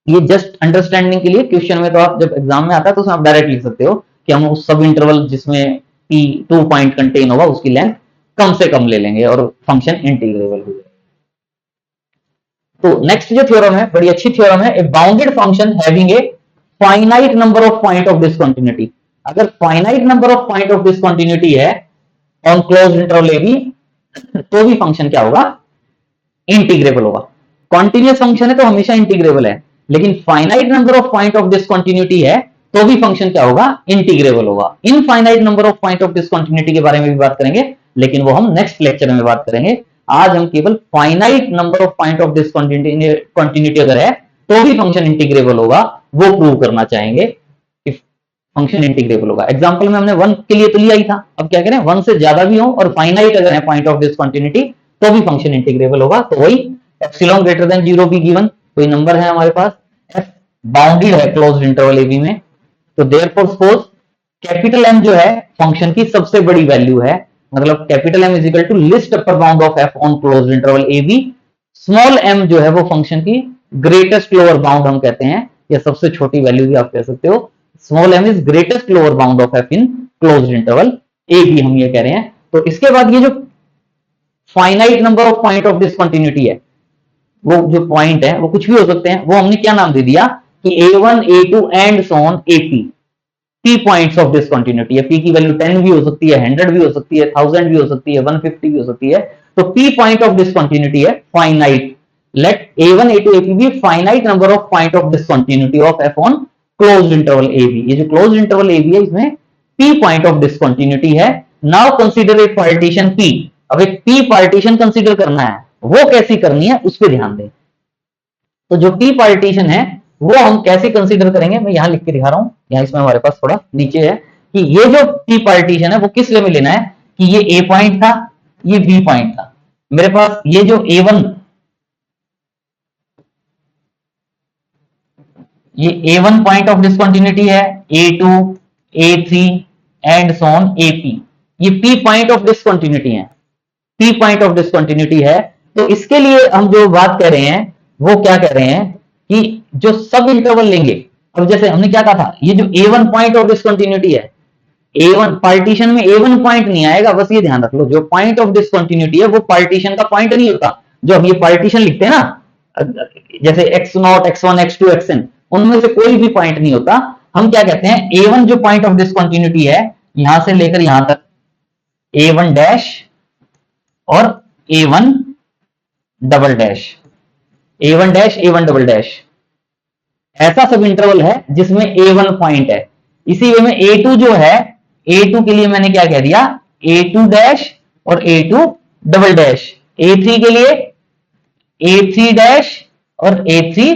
ये जस्ट अंडरस्टैंडिंग के लिए, क्वेश्चन में तो आप जब एग्जाम में आता है तो उसमें आप डायरेक्ट लिख सकते हो कि हम उस सब इंटरवल जिसमें पी 2 पॉइंट कंटेन होगा उसकी लेंथ कम से कम ले लेंगे और फंक्शन इंटीग्रेबल हो जाएगा। तो नेक्स्ट जो थ्योरम है बड़ी अच्छी थ्योरम है, a bounded function having a finite number of point of discontinuity. अगर finite number of point of discontinuity है on closed interval A B, तो भी फंक्शन क्या होगा, इंटीग्रेबल होगा। कॉन्टिन्यूस फंक्शन है तो हमेशा इंटीग्रेबल है, लेकिन finite number of point of discontinuity है तो भी फंक्शन क्या होगा, इंटीग्रेबल होगा। Infinite number of point of discontinuity के बारे में भी बात करेंगे, लेकिन वो हम नेक्स्ट लेक्चर में बात करेंगे। आज हम केवल finite number of point of discontinuity अगर है तो भी फंक्शन इंटीग्रेबल होगा, वो प्रूव करना चाहेंगे कि फंक्शन इंटीग्रेबल होगा। एग्जांपल में हमने 1 के लिए तो लिया ही था, अब क्या करें 1 से ज्यादा भी हो और फाइनाइट अगर है पॉइंट ऑफ डिसकंटिन्यूटी तो भी फंक्शन इंटीग्रेबल होगा। तो वही एप्सिलॉन ग्रेटर देन 0 भी गिवन, कोई नंबर है हमारे पास, एफ बाउंडेड है क्लोज्ड इंटरवल ए बी में, तो देयरफॉर सपोज कैपिटल एम जो है फंक्शन की सबसे बड़ी वैल्यू है, मतलब capital M is equal to least upper bound of F on closed interval A B. Small M जो है वो फंक्शन की ग्रेटेस्ट लोअर बाउंड हम कहते हैं, या सबसे छोटी वैल्यू भी आप कह सकते हो। Small M is greatest lower bound of F in closed interval A B, हम ये कह रहे हैं। तो इसके बाद ये जो finite number of point of discontinuity है, वो जो पॉइंट है वो कुछ भी हो सकते हैं, वो हमने क्या नाम दे दिया कि A1 A2 and so on AP, P points of discontinuity है। P की वैल्यू 10 भी हो सकती है, 100 भी हो सकती है, 1000 भी हो सकती है, 150 भी हो सकती है। तो P पॉइंट ऑफ डिसकंटिन्यूटी है finite. Let A1 A2 AP be finite number of point of discontinuity of F on closed interval AB। ये जो क्लोज्ड इंटरवल AB है इसमें P पॉइंट ऑफ डिसकंटिन्यूटी है। Now consider a partition P। अब एक P partition consider करना है, वो कैसी करनी है उस पर ध्यान दें। तो जो P पार्टीशन है वो हम कैसे कंसीडर करेंगे, मैं यहां लिख के दिखा रहा हूं, यहां इसमें हमारे पास थोड़ा नीचे है कि ये जो P पार्टीशन है वो किस वे में लेना है कि ये A पॉइंट था, ये B पॉइंट था। मेरे पास ये जो A1, ये A1 पॉइंट ऑफ डिसकंटिन्यूटी है, A2 A3 and so on AP, ये P पॉइंट ऑफ डिसकंटिन्यूटी है, P पॉइंट ऑफ डिसकंटिन्यूटी है। तो इसके लिए हम जो बात कर रहे हैं वो क्या कह रहे हैं कि जो सब इंटरवल लेंगे, अब जैसे हमने क्या कहा था, ये जो A1 पॉइंट ऑफ डिसकंटिन्यूटी है, A1 पार्टीशन में A1 पॉइंट नहीं आएगा, बस ये ध्यान रख लो। जो पॉइंट ऑफ डिसकंटिन्यूटी है वो पार्टीशन का पॉइंट नहीं होता। जो हम ये पार्टीशन लिखते हैं ना, जैसे x0 x1 x2 xn, उनमें से कोई भी पॉइंट नहीं होता। हम क्या कहते हैं, A1 जो पॉइंट ऑफ डिसकंटिन्यूटी है यहां से लेकर यहां तक A1 डैश और A1 double dash, A1 dash A1 double dash, ऐसा सब इंटरवल है जिसमें A1 पॉइंट है। इसी वे में A2 जो है, A2 के लिए मैंने क्या कह दिया, A2 डैश और A2 डबल डैश, A3 के लिए A3 डैश और A3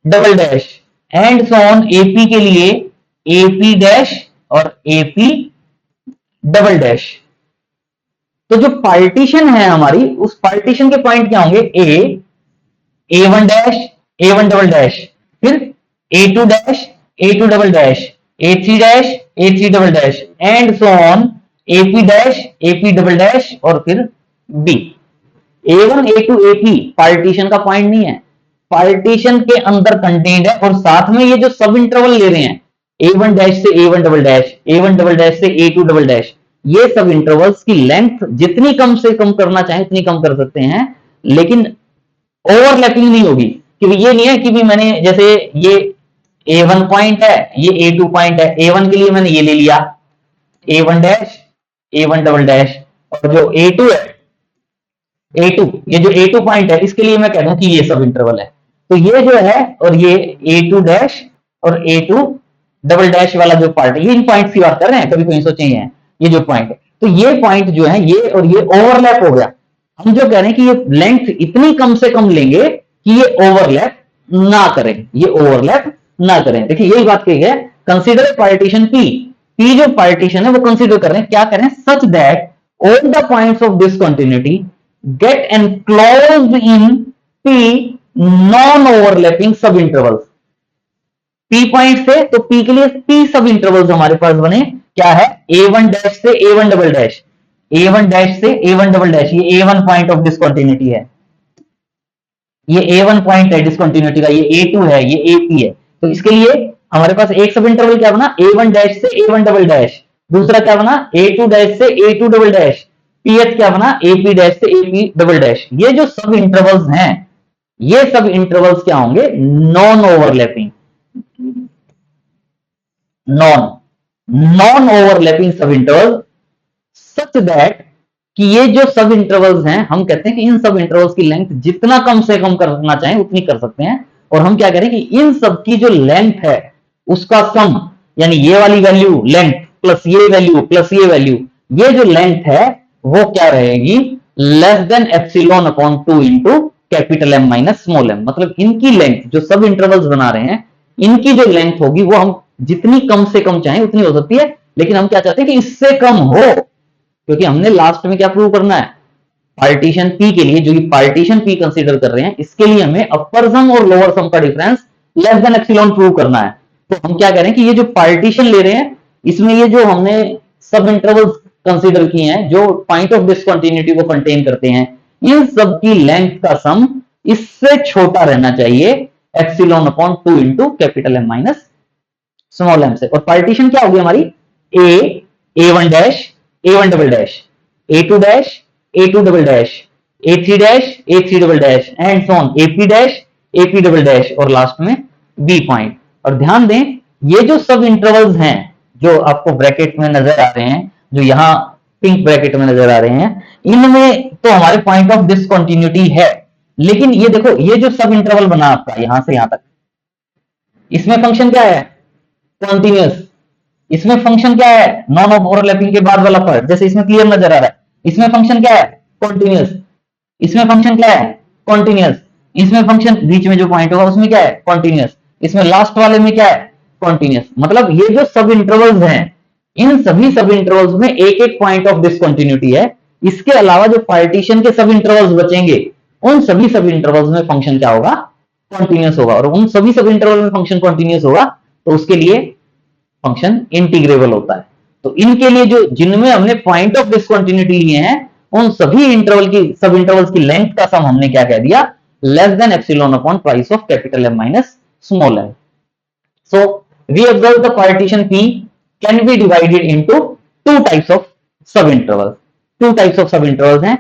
double dash, and so on AP के लिए AP डैश और AP डबल डैश। तो जो पार्टीशन है हमारी, उस पार्टीशन के पॉइंट क्या होंगे, A1 dash A1 double dash, फिर A2 dash A2 double dash, A3 dash A3 double dash, and so on AP dash AP double dash और फिर B। A1 A2 AP partition का पॉइंट नहीं है, partition के अंदर कंटेन्ड है, और साथ में ये जो सब इंटरवल ले रहे हैं A1 डैश से A1 double dash, A1 double dash से A2 डबल डैश, ये सब इंटरवल्स की लेंथ जितनी कम से कम करना चाहे उतनी कम कर सकते हैं, लेकिन ओवरलैपिंग नहीं होगी। कि ये नहीं है कि भी मैंने जैसे ये A1 पॉइंट है, ये A2 पॉइंट है, A1 के लिए मैंने ये ले लिया A1 dash A1 double dash, और जो A2 है A2, ये जो A2 पॉइंट है इसके लिए मैं कह दूं कि ये सब इंटरवल है। तो ये जो है, और ये A2 डैश और A2 डबल डैश वाला जो पार्ट है, ये इन पॉइंट्स की बात कर रहे हैं, कभी कोई सोचे हैं ये जो पॉइंट है, तो ये पॉइंट जो है ये और ये ओवरलैप हो गया। हम जो कह रहे हैं कि ये लेंथ इतनी कम से कम लेंगे कि ये ओवरलैप ना करें, ये ओवरलैप ना करें। देखिए यही बात कही है, कंसीडर पार्टीशन P जो पार्टीशन है वो कंसीडर कर रहे हैं, क्या करें, such that all the points of discontinuity get enclosed in P non overlapping sub intervals. P point से, तो P के लिए P सब इंटरवल्स हमारे पास बने, क्या है, A1 डैश से A1 double dash, A1 dash से A1 डबल डैश, ये A1 पॉइंट ऑफ डिसकंटिन्यूटी है, ये A1 पॉइंट है डिसकंटिन्यूटी का, ये A2 है, ये AP है। तो इसके लिए हमारे पास एक सब इंटरवल क्या बना, A1 डैश से A1 डबल डैश, दूसरा क्या बना A2 डैश से A2 डबल डैश, पीएच क्या बना AP डैश से AP डबल डैश। ये जो सब इंटरवल्स हैं, ये सब इंटरवल्स क्या होंगे, नॉन ओवरलैपिंग, नॉन ओवरलैपिंग सब इंटरवल, सच दैट कि ये जो सब इंटरवल्स हैं, हम कहते हैं कि इन सब इंटरवल्स की लेंथ जितना कम से कम करना चाहें उतनी कर सकते हैं, और हम क्या करें कि इन सब की जो लेंथ है उसका सम, यानी ये वाली वैल्यू लेंथ प्लस ये वैल्यू प्लस ये वैल्यू, ये जो लेंथ है वो क्या रहेगी, less than epsilon upon 2 into capital M minus small m। मतलब इनकी लेंथ, जो सब इंटरवल्स बना रहे हैं, इनकी जो लेंथ होगी वो हम जितनी कम से कम चाहें उतनी हो सकती है, लेकिन हम क्या चाहते हैं कि इससे कम हो, क्योंकि हमने लास्ट में क्या प्रूव करना है, पार्टीशन P के लिए, जो ये पार्टीशन P कंसीडर कर रहे हैं, इसके लिए हमें अपर सम और लोअर सम का difference less than epsilon prove करना है। तो हम क्या करें कि ये जो पार्टीशन ले रहे हैं, इसमें ये जो हमने सब इंटरवल्स कंसीडर किए हैं जो पॉइंट ऑफ डिसकंटिन्यूटी को कंटेन करते हैं, इन सब की लेंथ का सम इससे छोटा रहना चाहिए epsilon upon 2 into capital M minus small m से। और पार्टीशन क्या होगी हमारी, A1 dash A1 double dash, A2 dash A2 double dash, A3 dash A3 double dash, and so on AP dash AP double dash, और last में B point. और ध्यान दें, ये जो सब इंटरवल्स हैं जो आपको ब्रैकेट में नजर आ रहे हैं, जो यहां पिंक ब्रैकेट में नजर आ रहे हैं, इनमें तो हमारे पॉइंट ऑफ डिसकंटिन्यूटी है, लेकिन ये देखो, ये जो सब इंटरवल बना आपका यहां से यहां तक, इसमें फंक्शन क्या है, कॉन्टिन्यूअस। इसमें फंक्शन क्या है, नॉन ओवरलैपिंग के बाद वाला पार्ट, जैसे इसमें क्लियर नजर आ रहा है, इसमें फंक्शन क्या है, कॉन्टिन्यूअस, इसमें फंक्शन क्या है, कॉन्टिन्यूअस, इसमें फंक्शन बीच में जो पॉइंट होगा उसमें क्या है, कॉन्टिन्यूअस, इसमें लास्ट वाले में क्या है, कॉन्टिन्यूअस। मतलब ये जो सब इंटरवल्स हैं, इन सभी सब इंटरवल्स में एक एक पॉइंट ऑफ डिसकंटिन्यूटी है। इसके अलावा जो पार्टीशन के सब इंटरवल्स बचेंगे, उन सभी सब इंटरवल्स में फंक्शन क्या होगा, कॉन्टिन्यूअस होगा, और उन सभी सब इंटरवल में फंक्शन कॉन्टिन्यूअस होगा तो उसके लिए फंक्शन इंटीग्रेबल होता है। तो इनके लिए जो, जिनमें हमने पॉइंट ऑफ डिसकंटिन्यूटी लिए हैं, उन सभी इंटरवल की, सब इंटरवल्स की लेंथ का सम हमने क्या कह दिया, less than epsilon upon twice of capital M minus small m। So we observe the partition P can be divided into two types of subintervals. Two types of subintervals हैं।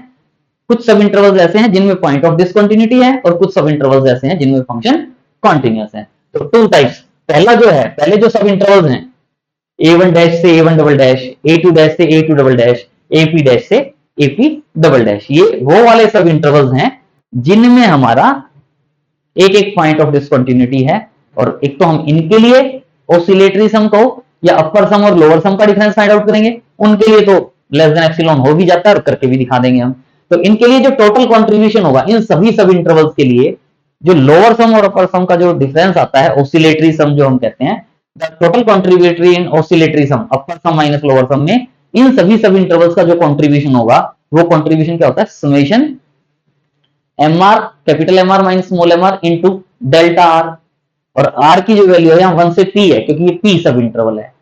कुछ सब intervals ऐसे हैं जिनमें पॉइंट ऑफ डिसकंटिन्यूटी है, और कुछ सब इंटरवल्स ऐसे हैं जिनमें फंक्शन कॉन्टिन्यूअस है। तो टू टाइप्स, पहला जो है, पहले जो सब इंटरवल्स हैं A1 डैश से A1 double dash, A2 dash से A2 double dash, AP dash से एपी डबल डैश। ये वो वाले सब इंटरवल्स हैं जिनमें हमारा एक एक पॉइंट ऑफ डिसकंटिन्यूटी है, और एक तो हम इनके लिए ऑसिलेटरी सम को या अपर सम और लोअर सम का डिफरेंस फाइंड आउट करेंगे, उनके लिए तो लेस देन एप्सिलॉन हो भी जाता है और करके भी दिखा देंगे हम। तो इनके लिए जो टोटल कंट्रीब्यूशन होगा इन सभी सब इंटरवल्स के लिए, जो लोअर सम और अपर सम का जो डिफरेंस आता है ऑसिलेटरी सम जो हम कहते हैं, the total contributory in oscillatory sum upper sum minus lower sum में इन सभी सब इंटरवल्स का जो कंट्रीब्यूशन होगा वो कंट्रीब्यूशन क्या होता है, summation M R capital M R minus small M R into delta R. और आर की जो वैल्यू है यहाँ 1 से पी है क्योंकि ये पी सब इंटरवल है।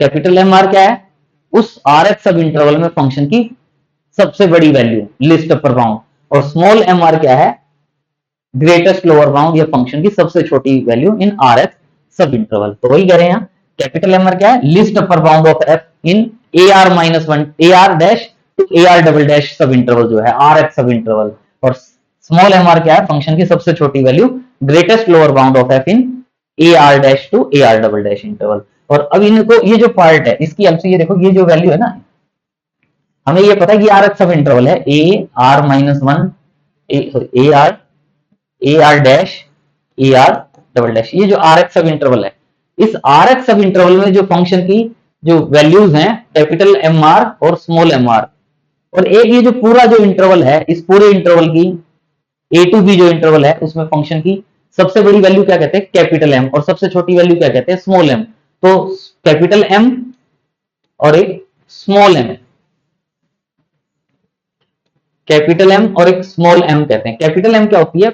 कैपिटल एम आर क्या है, उस आर एफ सब इंटरवल में फंक्शन की सबसे बड़ी वैल्यू लिस्ट अपर बाउंड, और स्मॉल एम आर क्या है, ग्रेटेस्ट लोअर बाउंड या फंक्शन की सबसे छोटी वैल्यू इन आर एफ सब इंटरवल। तो वही कह रहे हैं यहाँ, कैपिटल एम आर क्या है, least upper bound of F in A R minus one A R dash two A R double dash sub interval जो है आर एफ सब इंटरवल, और स्मॉल एम आर क्या है, फंक्शन की सबसे छोटी वैल्यू greatest lower bound of F in A R dash two A R double dash interval. और अब इनको ये जो पार्ट है इसकी हेल्प से ये देखो, ये जो वैल्यू है ना, हमें ये पता है कि आर एफ सब इंटरवल है ए R minus one A R dash A R double dash, ये जो आर एफ सब इंटरवल है, इस आर एफ सब इंटरवल में जो फंक्शन की जो वैल्यूज हैं कैपिटल एम आर और स्मॉल एम आर, और एक ये जो पूरा जो इंटरवल है इस पूरे इंटरवल की ए टू बी जो इंटरवल है उसमें फंक्शन की सबसे बड़ी वैल्यू क्या कहते हैं, कैपिटल एम, और सबसे छोटी वैल्यू क्या कहते हैं, स्मॉल एम। तो कैपिटल एम और एक स्मॉल एम, कैपिटल एम और एक स्मॉल एम कहते हैं। कैपिटल एम क्या होती है,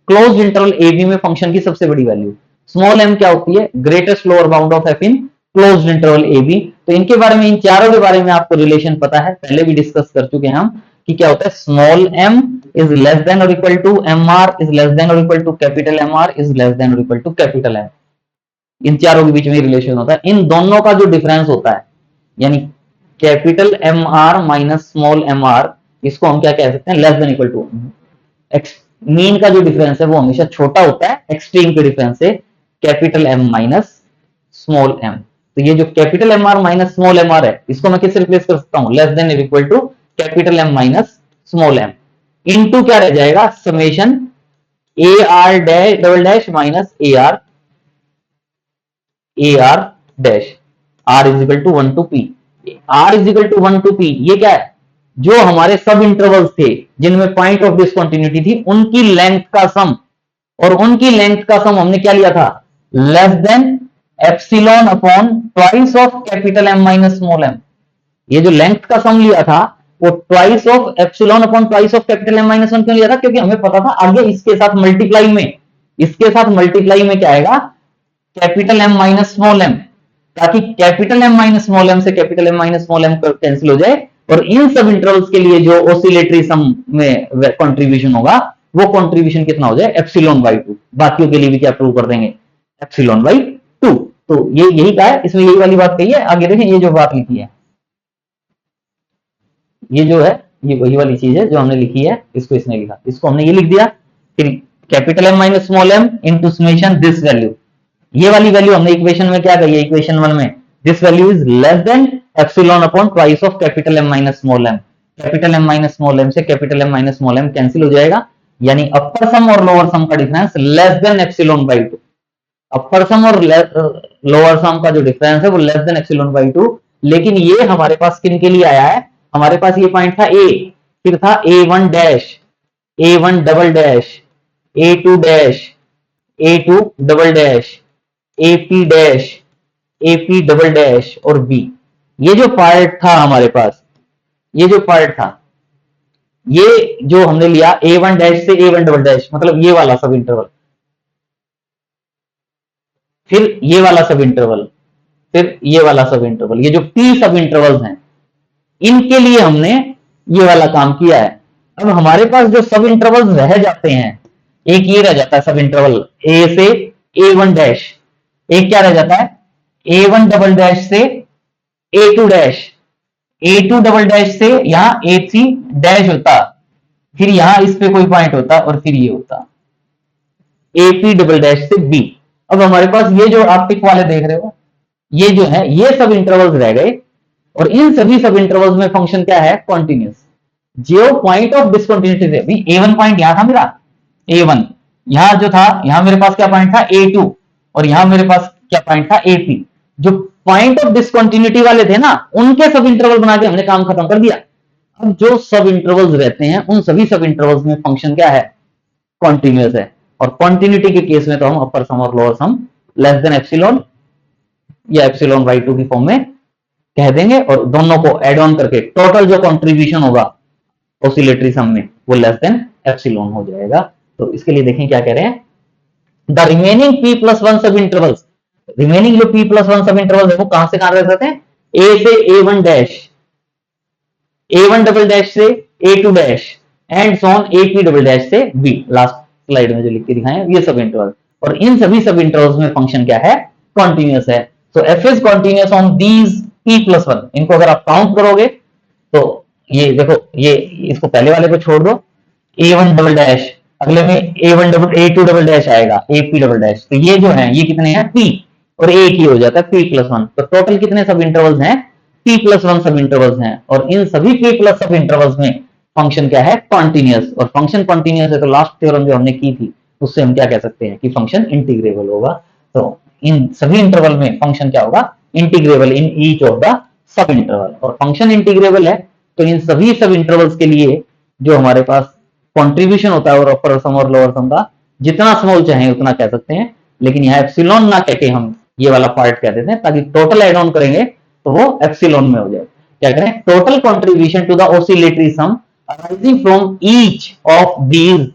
क्लोज इंटरवल ए बी में फंक्शन की सबसे बड़ी वैल्यू। स्मॉल एम क्या होती है, greatest lower bound of F in close interval A B. तो इनके बारे में, इन चारों के बारे में आपको रिलेशन पता है, पहले भी डिस्कस कर चुके हैं हम कि क्या होता है, small M is less than और equal to M R is less than और equal to capital M R is less than और इक्वल टू कैपिटल एम। इन चारों के बीच में रिलेशन होता है, इन दोनों का जो डिफरेंस होता है यानी capital M R minus small M R, इसको हम क्या कह सकते हैं, less than equal to, mean का जो डिफरेंस है वो हमेशा छोटा होता है एक्सट्रीम के डिफरेंस से, capital M minus small M. तो ये जो capital M R minus small M R है इसको मैं किससे रिप्लेस कर सकता हूं, less than equal to capital M minus small M into क्या रह जाएगा, summation A R dash double dash minus A R dash R is equal to 1 to P. R is equal to 1 to P ये क्या है, जो हमारे सब intervals थे जिनमें पॉइंट ऑफ डिसकंटिन्यूटी थी उनकी लेंथ का सम, और उनकी लेंथ का सम हमने क्या लिया था, less than epsilon upon twice of capital M minus small M. ये जो लेंथ का सम लिया था वो twice of epsilon upon twice of capital M minus one क्यों लिया था, क्योंकि हमें पता था आगे इसके साथ मल्टीप्लाई में क्या आएगा, capital M minus small M, ताकि capital M minus small M से capital M minus small M cancel हो जाए, और इन सब इंटरवल्स के लिए जो ऑसिलेटरी सम में कंट्रीब्यूशन होगा वो कंट्रीब्यूशन कितना हो जाए, एप्सिलॉन बाई 2। बाकियों के लिए भी क्या प्रूव कर देंगे, एप्सिलॉन बाई 2। तो ये यही कहा है, इसमें यही वाली बात कही है। आगे देखें ये जो बात लिखी है, ये जो है ये वही वाली चीज है जो हमने लिखी है, इसको इसने लिखा, इसको हमने ये लिख दिया, फिर capital M minus small M into summation this value. ये वाली वैल्यू हमने इक्वेशन में क्या कही है, इक्वेशन 1 में this value is less than epsilon upon twice of capital M minus small M. Capital M minus small M से capital M minus small M cancel हो जाएगा, यानी अपर सम और लोअर सम का difference less than epsilon by 2। Upper sum और lower sum का जो difference है वो लेस देन एप्सिलॉन बाई 2। लेकिन ये हमारे पास किन के लिए आया है, हमारे पास ये पॉइंट था ए, फिर था A1 dash, A1 double dash, A2 dash, A2 double dash, AP dash, AP double dash और B। ये जो पार्ट था हमारे पास, ये जो पार्ट था, ये जो हमने लिया A1 डैश से A1 डबल डैश, मतलब ये वाला सब इंटरवल, फिर ये वाला सब इंटरवल, फिर ये वाला सब इंटरवल, ये जो P सब इंटरवल्स हैं इनके लिए हमने ये वाला काम किया है। अब हमारे पास जो सब इंटरवल्स रह जाते हैं, एक ये रह जाता है सब इंटरवल ए से A1 डैश, एक क्या रह जाता है A1 डबल डैश से A2 dash, A2 double dash से यहां A3 डैश होता, फिर यहां इस पे कोई पॉइंट होता और फिर ये होता AP डबल डैश से B। अब हमारे पास ये जो आप टिक वाले देख रहे हो, ये जो है ये सब इंटरवल्स रह गए, और इन सभी सब इंटरवल्स में फंक्शन क्या है, कॉन्टिन्यूस। जो पॉइंट ऑफ डिसकंटिन्यूटी थे, अभी A1 पॉइंट यहां था मेरा, A1 यहां जो था, यहां मेरे पास क्या पॉइंट था A2, और यहां मेरे पास क्या पॉइंट था AP। जो पॉइंट ऑफ डिसकंटिन्यूटी वाले थे ना, उनके सब इंटरवल बना के हमने काम खत्म कर दिया। अब जो सब इंटरवल्स रहते हैं उन सभी सब इंटरवल्स में फंक्शन क्या है, कॉन्टिन्यूअस है। और कॉन्टिन्यूटी के केस में तो हम अपर सम और lower sum less than epsilon या एप्सिलॉन बाई 2 की फॉर्म में कह देंगे, और दोनों को एड ऑन करके टोटल जो कॉन्ट्रीब्यूशन होगा ऑसिलेटरी सम में वो लेस देन एप्सिलॉन हो जाएगा। तो इसके लिए देखें क्या कह रहे हैं, the remaining p plus one सब इंटरवल्स, रिमेनिंग जो p प्लस वन सब इंटरवल है वो कहां से कहां रह सकते हैं, a से a1 dash, a1 double dash से a2 dash and so on ap double dash से b। लास्ट स्लाइड में जो लिख के दिखाए ये सब इंटरवल, और इन सभी सब इंटरवल्स में फंक्शन क्या है, कॉन्टिन्यूअस है। सो f is continuous on these p plus one. इनको अगर आप काउंट करोगे तो ये देखो, ये इसको पहले वाले को छोड़ दो, a1 डबल डैश, अगले में a1 double a2 double dash आएगा, ap डबल डैश, तो ये जो है ये कितने हैं p, और एक ही हो जाता है p प्लस वन। तो टोटल कितने सब इंटरवल्स हैं, p प्लस वन सब इंटरवल्स हैं, और इन सभी p प्लस सब इंटरवल्स में फंक्शन क्या है, कॉन्टिन्यूअस। और फंक्शन कॉन्टिन्यूअस है तो लास्ट थ्योरम जो हमने की थी उससे हम क्या कह सकते हैं कि फंक्शन इंटीग्रेबल होगा। तो इन सभी इंटरवल में फंक्शन क्या होगा, integrable in each of the sub interval. और फंक्शन इंटीग्रेबल है तो इन सभी सब इंटरवल्स के लिए जो हमारे पास कंट्रीब्यूशन होता है और अपर सम और लोअर सम का जितना स्मॉल चाहे उतना कह सकते हैं, लेकिन यहाँ एप्सिलॉन ना कह के हम ये वाला पार्ट कह देते हैं, ताकि टोटल एड ऑन करेंगे तो वो एप्सिलॉन में हो जाए। क्या करें, total contribution to the oscillatory sum arising from each of these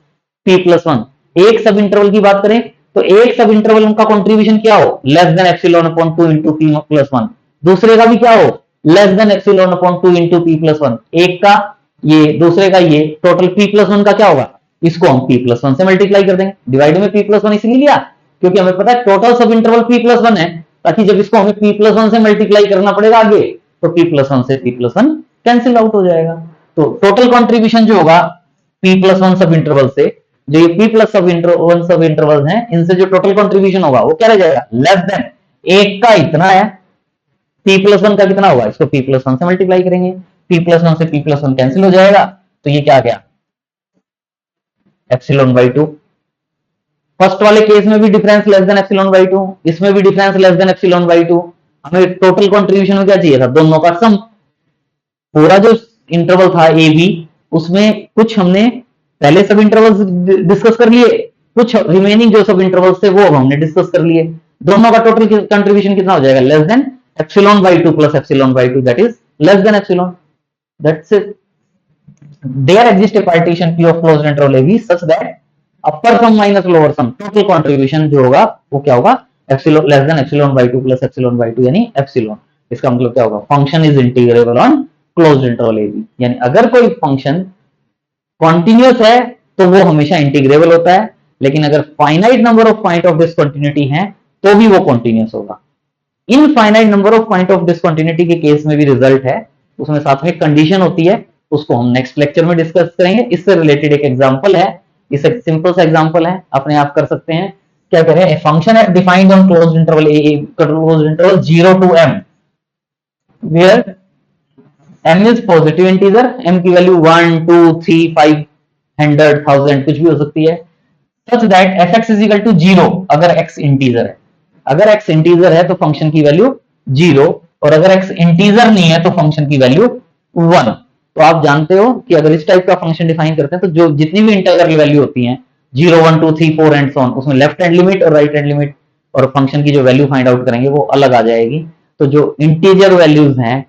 p plus one. एक सब इंटरवल की बात करें तो एक सब इंटरवल का कंट्रीब्यूशन क्या हो, less than epsilon upon 2 into p plus one. दूसरे का भी क्या हो, less than epsilon upon 2 into p plus one. एक का ये, दूसरे का ये, टोटल p प्लस वन का क्या होगा, इसको हम p प्लस वन से मल्टीप्लाई कर देंगे। डिवाइड में p प्लस वन इसलिए लिया क्योंकि हमें पता है टोटल सब इंटरवल p प्लस वन है, ताकि जब इसको हमें p प्लस वन से मल्टीप्लाई करना पड़ेगा आगे तो p प्लस वन से p plus one cancel out हो जाएगा। तो टोटल कॉन्ट्रीब्यूशन जो होगा p प्लस वन सब इंटरवल से, जो ये p प्लस सब इंटरवल हैं, इनसे जो टोटल कॉन्ट्रीब्यूशन होगा वो क्या रह जाएगा, लेस देन। एक का इतना है, p प्लस वन का कितना होगा, इसको p प्लस वन से मल्टीप्लाई करेंगे, p प्लस वन से p प्लस वन कैंसिल हो जाएगा, तो ये क्या आ गया, एप्सिलॉन बाई 2। फर्स्ट वाले केस में भी difference less than epsilon by 2, इसमें भी difference less than epsilon by 2। हमें टोटल कंट्रीब्यूशन में क्या चाहिए था, दोनों का सम। पूरा जो इंटरवल था ए बी, उसमें कुछ हमने पहले सब इंटरवल्स डिस्कस कर लिए, कुछ रिमेनिंग जो सब इंटरवल्स थे वो हमने डिस्कस कर लिए। दोनों का टोटल कंट्रीब्यूशन कितना हो जाएगा, less than epsilon by 2 plus epsilon by 2, that is less than epsilon. That's it. There exists a partition P of closed interval AB such that upper sum minus lower sum total contribution जो होगा वो क्या होगा, epsilon less than epsilon by 2 plus epsilon by 2 यानी epsilon. इसका मतलब क्या होगा, function is integrable on closed interval AB। यानी अगर कोई फंक्शन कॉन्टिन्यूअस है तो वो हमेशा इंटीग्रेबल होता है, लेकिन अगर finite number of point of discontinuity है तो भी वो कॉन्टिन्यूअस होगा। Infinite number of point of discontinuity के केस में भी रिजल्ट है, उसमें साथ में कंडीशन होती है, उसको हम नेक्स्ट लेक्चर में डिस्कस करेंगे। इससे रिलेटेड एक एग्जांपल है, इस एक सिंपल सा एग्जांपल है, अपने आप कर सकते हैं। क्या करें, ए फंक्शन है defined on closed interval A, closed interval 0 to m, where m is positive integer, m की वैल्यू 1 2 3 5 100 1000 कुछ भी हो सकती है, such that fx is equal to 0 अगर x इंटीजर है। अगर x इंटीजर है तो फंक्शन की वैल्यू 0, और अगर x इंटीजर नहीं है तो फंक्शन की वैल्यू 1। तो आप जानते हो कि अगर इस टाइप का फंक्शन डिफाइन करते हैं तो जो जितनी भी इंटीग्रल वैल्यू होती हैं 0 1 2 3 4 एंड सो ऑन, उसमें लेफ्ट हैंड लिमिट और राइट हैंड लिमिट और फंक्शन की जो वैल्यू फाइंड आउट करेंगे वो अलग आ जाएगी। तो जो इंटीजर वैल्यूज हैं,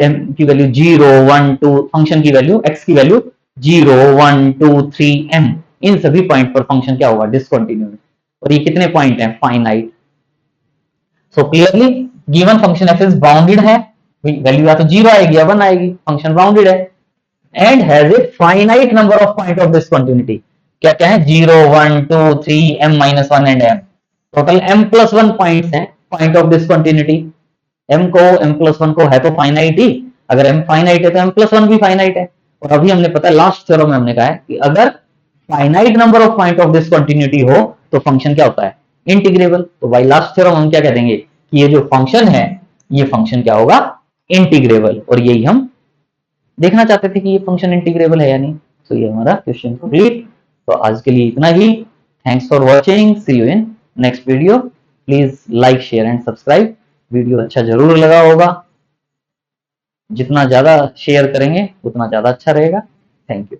m की वैल्यू 0 1 2, फंक्शन की वैल्यू x की वैल्यू 0 1 2 3 m, इन सभी पॉइंट पर फंक्शन क्या होगा, डिसकंटिन्यूअस। और ये कितने पॉइंट हैं, finite. So clearly given function f is bounded है, वैल्यू या तो 0 आएगी या 1 आएगी, फंक्शन बाउंडेड है, and has a finite number of point of discontinuity. क्या क्या है, 0 1 2 3 m minus 1 and m, total m plus 1 points हैं point of discontinuity. m plus 1 को है तो फाइनाइट ही, अगर m फाइनाइट है तो m प्लस 1 भी फाइनाइट है। और अभी हमने पता है लास्ट थ्योरम में हमने कहा है कि अगर finite number of point of discontinuity हो तो फंक्शन क्या होता है, इंटीग्रेबल। तो भाई लास्ट थ्योरम हम क्या कह देंगे कि ये जो फंक्शन है ये फंक्शन क्या होगा, इंटीग्रेबल। और यही हम देखना चाहते थे कि ये फंक्शन इंटीग्रेबल है या नहीं। तो ये हमारा क्वेश्चन कंप्लीट। तो आज के लिए इतना ही। Thanks for watching, see you in next video. Please like, share and subscribe. Video अच्छा जरूर लगा होगा, जितना ज्यादा शेयर करेंगे उतना ज्यादा अच्छा रहेगा। Thank you.